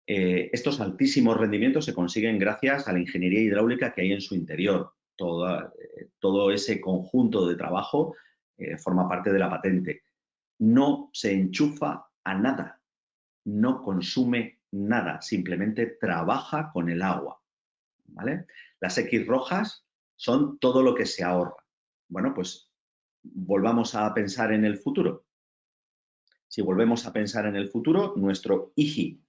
Estos altísimos rendimientos se consiguen gracias a la ingeniería hidráulica que hay en su interior. Todo ese conjunto de trabajo forma parte de la patente. No se enchufa a nada, no consume nada, simplemente trabaja con el agua, ¿vale? Las X rojas son todo lo que se ahorra. Bueno, pues volvamos a pensar en el futuro. Si volvemos a pensar en el futuro, nuestro IGI.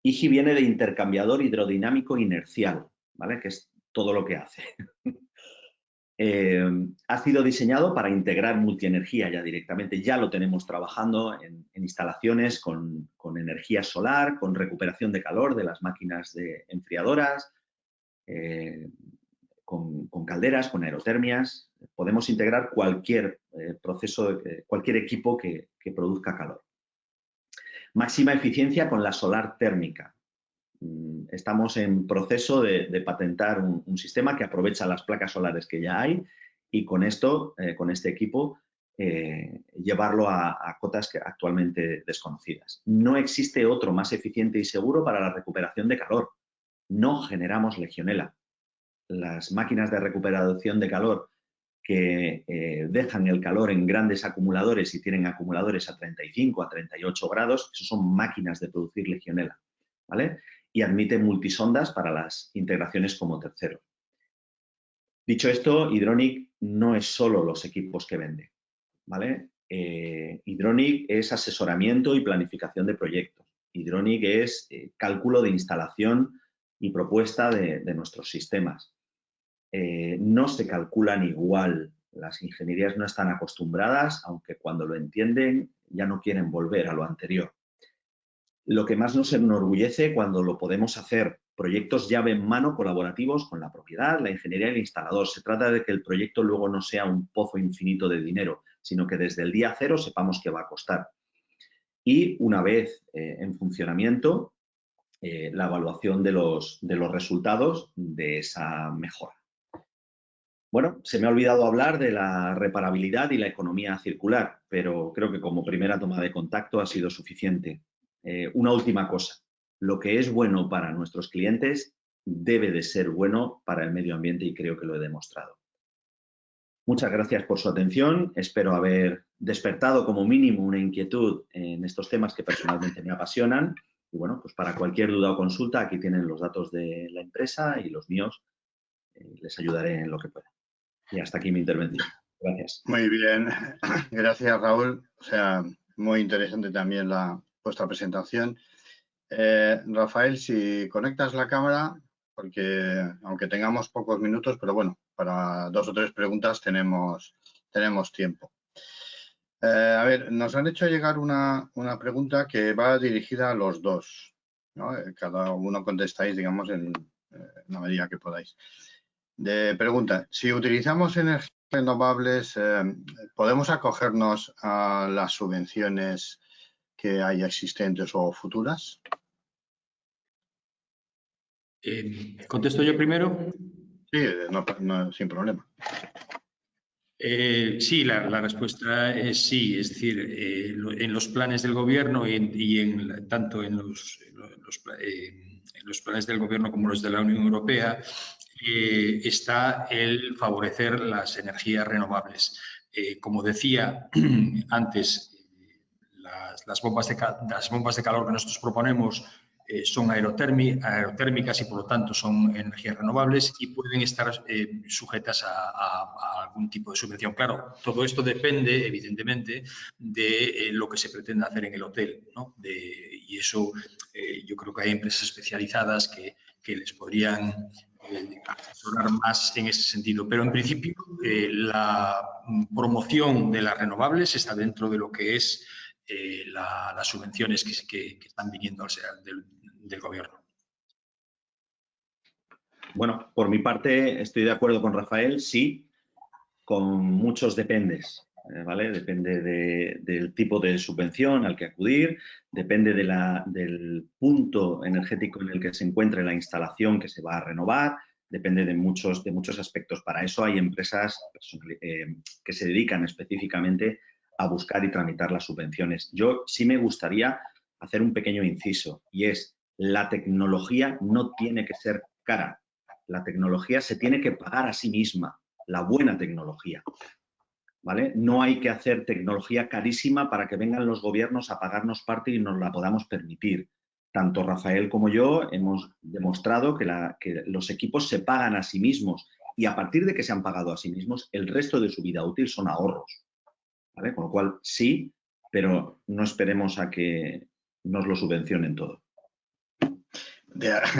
IGI viene de intercambiador hidrodinámico inercial, ¿vale? Que es todo lo que hace. Ha sido diseñado para integrar multienergía ya directamente. Ya lo tenemos trabajando en instalaciones con energía solar, con recuperación de calor de las máquinas enfriadoras, con calderas, con aerotermias. Podemos integrar cualquier proceso, cualquier equipo que produzca calor. Máxima eficiencia con la solar térmica. Estamos en proceso de patentar un sistema que aprovecha las placas solares que ya hay y con esto, con este equipo, llevarlo a cotas actualmente desconocidas. No existe otro más eficiente y seguro para la recuperación de calor. No generamos legionela. Las máquinas de recuperación de calor que dejan el calor en grandes acumuladores y tienen acumuladores a 35, a 38 grados, eso son máquinas de producir legionela, ¿vale? Y admite multisondas para las integraciones como tercero. Dicho esto, Hydronic no es solo los equipos que vende, ¿vale? Hydronic es asesoramiento y planificación de proyectos. Hydronic es cálculo de instalación y propuesta de nuestros sistemas. No se calculan igual. Las ingenierías no están acostumbradas, aunque cuando lo entienden ya no quieren volver a lo anterior. Lo que más nos enorgullece cuando lo podemos hacer, proyectos llave en mano colaborativos con la propiedad, la ingeniería y el instalador. Se trata de que el proyecto luego no sea un pozo infinito de dinero, sino que desde el día cero sepamos qué va a costar. Y una vez en funcionamiento, la evaluación de los resultados de esa mejora. Bueno, se me ha olvidado hablar de la reparabilidad y la economía circular, pero creo que como primera toma de contacto ha sido suficiente. Una última cosa, lo que es bueno para nuestros clientes debe de ser bueno para el medio ambiente y creo que lo he demostrado. Muchas gracias por su atención, espero haber despertado como mínimo una inquietud en estos temas que personalmente me apasionan y bueno, pues para cualquier duda o consulta aquí tienen los datos de la empresa y los míos, les ayudaré en lo que pueda. Y hasta aquí mi intervención. Gracias. Muy bien. Gracias, Raúl. O sea, muy interesante también vuestra presentación. Rafael, si conectas la cámara, porque aunque tengamos pocos minutos, pero bueno, para 2 o 3 preguntas tenemos tiempo. A ver, nos han hecho llegar una pregunta que va dirigida a los dos, ¿no? Cada uno contestáis, digamos, en la medida que podáis. Pregunta, si utilizamos energías renovables, ¿podemos acogernos a las subvenciones que hay existentes o futuras? ¿Contesto yo primero? Sí, sin problema. Sí, la respuesta es sí. Es decir, en los planes del gobierno tanto en los planes del gobierno como los de la Unión Europea está el favorecer las energías renovables. Como decía antes, las bombas de calor que nosotros proponemos son aerotérmicas y por lo tanto son energías renovables y pueden estar sujetas a algún tipo de subvención. Claro, todo esto depende evidentemente de lo que se pretende hacer en el hotel, ¿no? Y eso yo creo que hay empresas especializadas que les podrían asesorar más en ese sentido. Pero en principio la promoción de las renovables está dentro de lo que es las subvenciones que están viniendo del gobierno. Bueno, por mi parte estoy de acuerdo con Rafael, sí, con muchos dependes, ¿vale? Depende del tipo de subvención al que acudir, depende del punto energético en el que se encuentre la instalación que se va a renovar, depende de muchos aspectos. Para eso hay empresas que se dedican específicamente a buscar y tramitar las subvenciones. Yo sí me gustaría hacer un pequeño inciso y es: la tecnología no tiene que ser cara. La tecnología se tiene que pagar a sí misma, la buena tecnología, ¿vale? No hay que hacer tecnología carísima para que vengan los gobiernos a pagarnos parte y nos la podamos permitir. Tanto Rafael como yo hemos demostrado que los equipos se pagan a sí mismos y a partir de que se han pagado a sí mismos, el resto de su vida útil son ahorros, ¿vale? Con lo cual, sí, pero no esperemos a que nos lo subvencionen todo.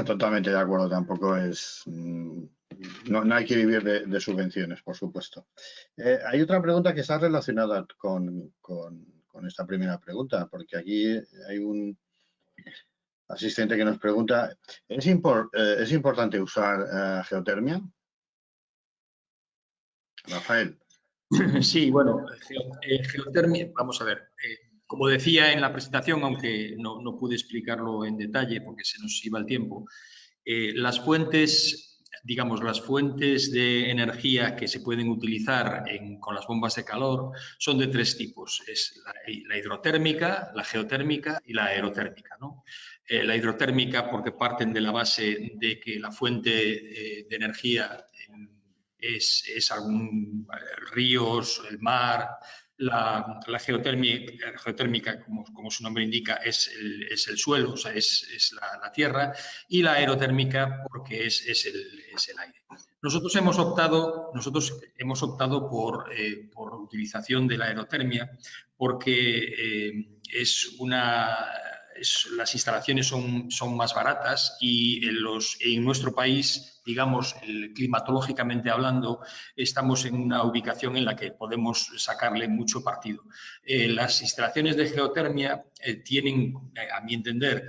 Totalmente de acuerdo, tampoco es... No hay que vivir de subvenciones, por supuesto. Hay otra pregunta que está relacionada con esta primera pregunta, porque aquí hay un asistente que nos pregunta, ¿es importante usar geotermia? Rafael. Sí, bueno, geotermia, vamos a ver. Como decía en la presentación, aunque no pude explicarlo en detalle porque se nos iba el tiempo, las fuentes, digamos, las fuentes de energía que se pueden utilizar con las bombas de calor son de tres tipos. Es la hidrotérmica, la geotérmica y la aerotérmica, ¿no? La hidrotérmica porque parten de la base de que la fuente de energía es algún ríos, el mar. La geotérmica, como su nombre indica, es el suelo, o sea, es la tierra, y la aerotérmica porque es el aire. Nosotros hemos optado por utilización de la aerotermia porque las instalaciones son más baratas y en nuestro país, digamos, climatológicamente hablando, estamos en una ubicación en la que podemos sacarle mucho partido. Las instalaciones de geotermia tienen, a mi entender,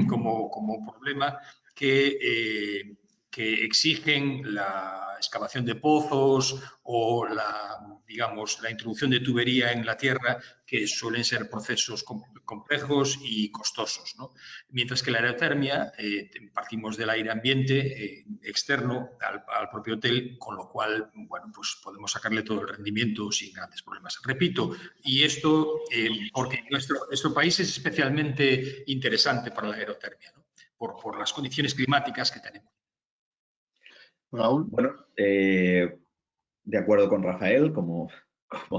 como problema que exigen la excavación de pozos o digamos, la introducción de tubería en la tierra, que suelen ser procesos complejos y costosos, ¿no? Mientras que la aerotermia, partimos del aire ambiente externo al propio hotel, con lo cual, bueno, pues podemos sacarle todo el rendimiento sin grandes problemas. Repito, y esto porque nuestro país es especialmente interesante para la aerotermia, ¿no? Por las condiciones climáticas que tenemos. Raúl. Bueno, de acuerdo con Rafael, como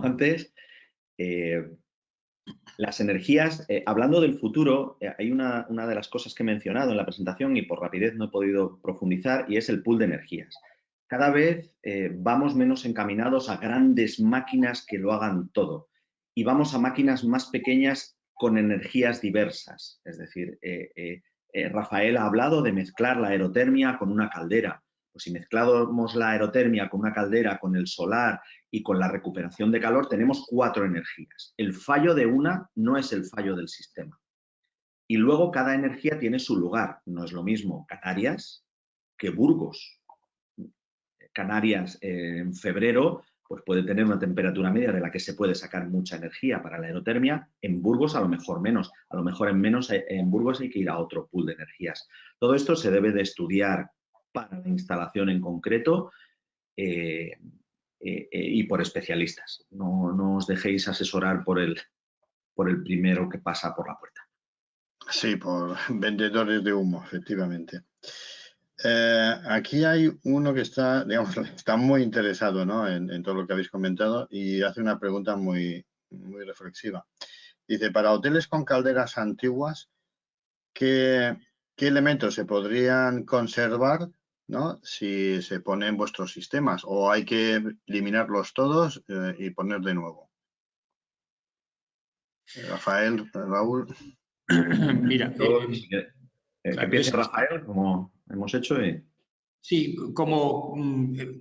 antes. Las energías, hablando del futuro, hay una de las cosas que he mencionado en la presentación y por rapidez no he podido profundizar, y es el pool de energías. Cada vez vamos menos encaminados a grandes máquinas que lo hagan todo y vamos a máquinas más pequeñas con energías diversas. Es decir, Rafael ha hablado de mezclar la aerotermia con una caldera. Pues si mezclamos la aerotermia con una caldera, con el solar y con la recuperación de calor, tenemos 4 energías. El fallo de una no es el fallo del sistema. Y luego cada energía tiene su lugar. No es lo mismo Canarias que Burgos. Canarias en febrero pues puede tener una temperatura media de la que se puede sacar mucha energía para la aerotermia. En Burgos a lo mejor menos. A lo mejor en Burgos hay que ir a otro pool de energías. Todo esto se debe de estudiar para la instalación en concreto y por especialistas. No os dejéis asesorar por el primero que pasa por la puerta. Sí, por vendedores de humo, efectivamente. Aquí hay uno que está, digamos, está muy interesado, ¿no?, en todo lo que habéis comentado y hace una pregunta muy reflexiva. Dice, para hoteles con calderas antiguas, qué elementos se podrían conservar, ¿no?, si se ponen vuestros sistemas, o hay que eliminarlos todos y poner de nuevo. Rafael, Raúl. Mira, que empiece Rafael, como hemos hecho. Sí,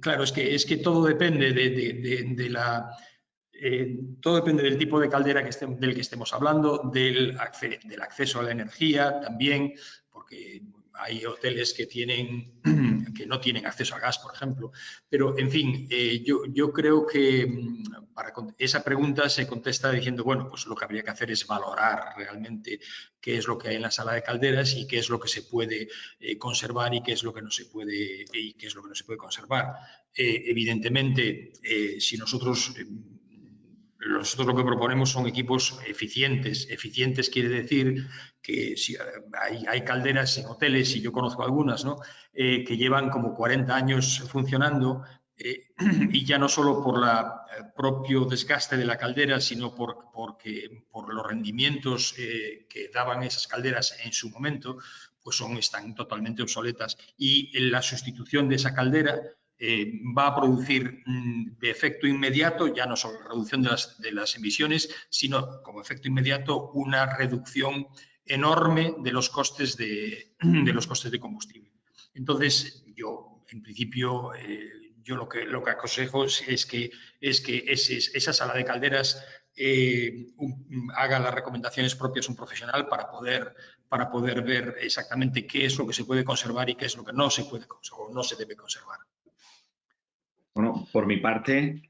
claro, es que todo depende todo depende del tipo de caldera del que estemos hablando, del acceso a la energía también, porque hay hoteles que no tienen acceso a gas, por ejemplo. Pero, en fin, yo creo que esa pregunta se contesta diciendo, bueno, pues lo que habría que hacer es valorar realmente qué es lo que hay en la sala de calderas y qué es lo que se puede conservar y qué es lo que no se puede conservar. Evidentemente, si nosotros lo que proponemos son equipos eficientes. Eficientes quiere decir que si hay calderas en hoteles, y yo conozco algunas, ¿no?, que llevan como 40 años funcionando, y ya no solo por el propio desgaste de la caldera, sino por los rendimientos que daban esas calderas en su momento, pues están totalmente obsoletas. Y la sustitución de esa caldera va a producir de efecto inmediato, ya no solo la reducción de las emisiones, sino como efecto inmediato una reducción enorme de los costes de combustible. Entonces, yo, en principio, yo lo que aconsejo es que esa sala de calderas haga las recomendaciones propias un profesional para poder ver exactamente qué es lo que se puede conservar y qué es lo que no se puede conservar o no se debe conservar. Bueno, por mi parte,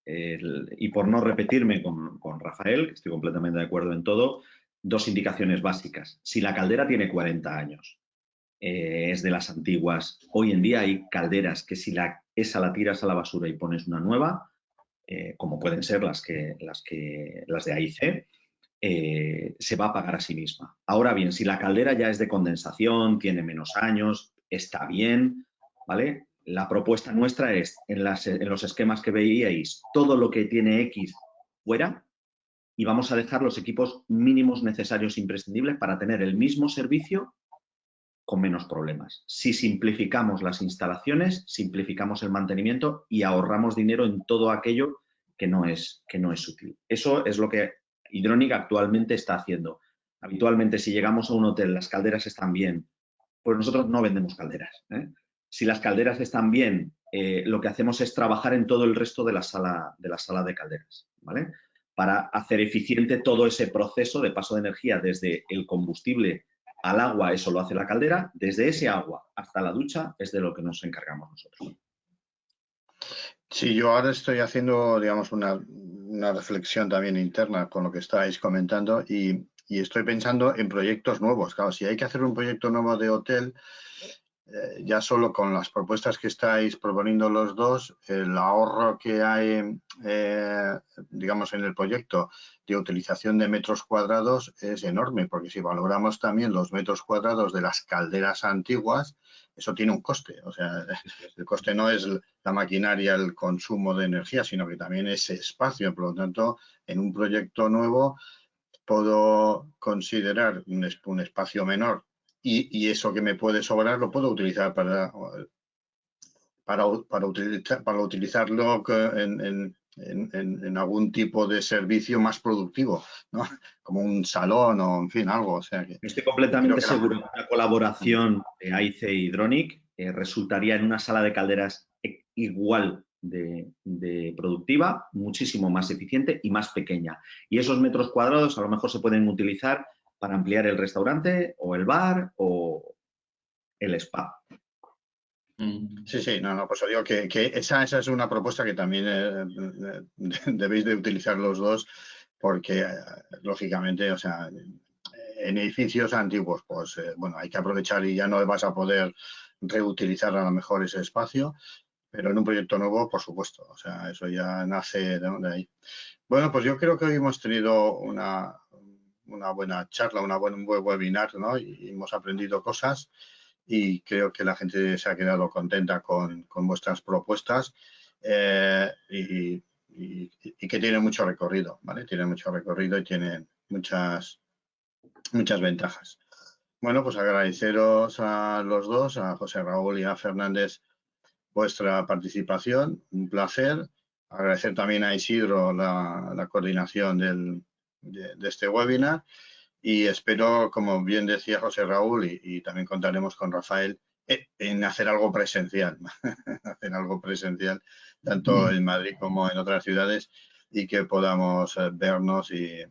y por no repetirme con Rafael, que estoy completamente de acuerdo en todo, dos indicaciones básicas. Si la caldera tiene 40 años, es de las antiguas, hoy en día hay calderas que si esa la tiras a la basura y pones una nueva, como pueden ser las de AIC, se va a pagar a sí misma. Ahora bien, si la caldera ya es de condensación, tiene menos años, está bien, ¿vale? La propuesta nuestra es, en los esquemas que veíais, todo lo que tiene X fuera, y vamos a dejar los equipos mínimos necesarios e imprescindibles para tener el mismo servicio con menos problemas. Si simplificamos las instalaciones, simplificamos el mantenimiento y ahorramos dinero en todo aquello que no es útil. Eso es lo que Hydronic actualmente está haciendo. Habitualmente, si llegamos a un hotel, las calderas están bien, pues nosotros no vendemos calderas, ¿eh? Si las calderas están bien, lo que hacemos es trabajar en todo el resto de la sala de calderas, ¿vale? Para hacer eficiente todo ese proceso de paso de energía desde el combustible al agua, eso lo hace la caldera, desde ese agua hasta la ducha es de lo que nos encargamos nosotros. Sí, yo ahora estoy haciendo, digamos, una reflexión también interna con lo que estáis comentando y estoy pensando en proyectos nuevos. Claro, si hay que hacer un proyecto nuevo de hotel, ya solo con las propuestas que estáis proponiendo los dos, el ahorro que hay, digamos, en el proyecto de utilización de metros cuadrados es enorme, porque si valoramos también los metros cuadrados de las calderas antiguas, eso tiene un coste. O sea, el coste no es la maquinaria, el consumo de energía, sino que también ese espacio. Por lo tanto, en un proyecto nuevo puedo considerar un espacio menor y eso que me puede sobrar lo puedo utilizar para utilizarlo en algún tipo de servicio más productivo, ¿no? Como un salón o, en fin, algo. O sea que estoy completamente seguro que una colaboración de AIC y Hydronic resultaría en una sala de calderas igual de productiva, muchísimo más eficiente y más pequeña. Y esos metros cuadrados a lo mejor se pueden utilizar para ampliar el restaurante o el bar o el spa. Sí, no, pues digo que esa es una propuesta que también debéis de utilizar los dos, porque lógicamente, o sea, en edificios antiguos, pues bueno, hay que aprovechar y ya no vas a poder reutilizar a lo mejor ese espacio, pero en un proyecto nuevo, por supuesto, o sea, eso ya nace de ahí. Bueno, pues yo creo que hoy hemos tenido una buena charla, un buen webinar, ¿no? Y hemos aprendido cosas y creo que la gente se ha quedado contenta con vuestras propuestas y que tiene mucho recorrido, ¿vale? Tiene mucho recorrido y tiene muchas ventajas. Bueno, pues agradeceros a los dos, a José Raúl y a Fernández, vuestra participación. Un placer. Agradecer también a Isidro la coordinación de este webinar. Y espero, como bien decía José Raúl, y también contaremos con Rafael, en hacer algo presencial, hacer algo presencial, tanto en Madrid como en otras ciudades, y que podamos vernos y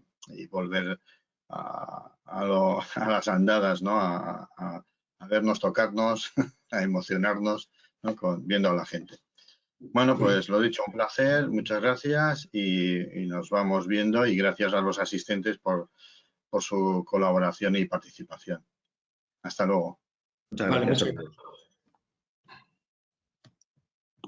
volver a las andadas, ¿no? A vernos, tocarnos, a emocionarnos, ¿no? Viendo a la gente. Bueno, pues lo dicho, un placer, muchas gracias y nos vamos viendo, y gracias a los asistentes por su colaboración y participación. Hasta luego. Muchas Vale, gracias a muchas todos. gracias.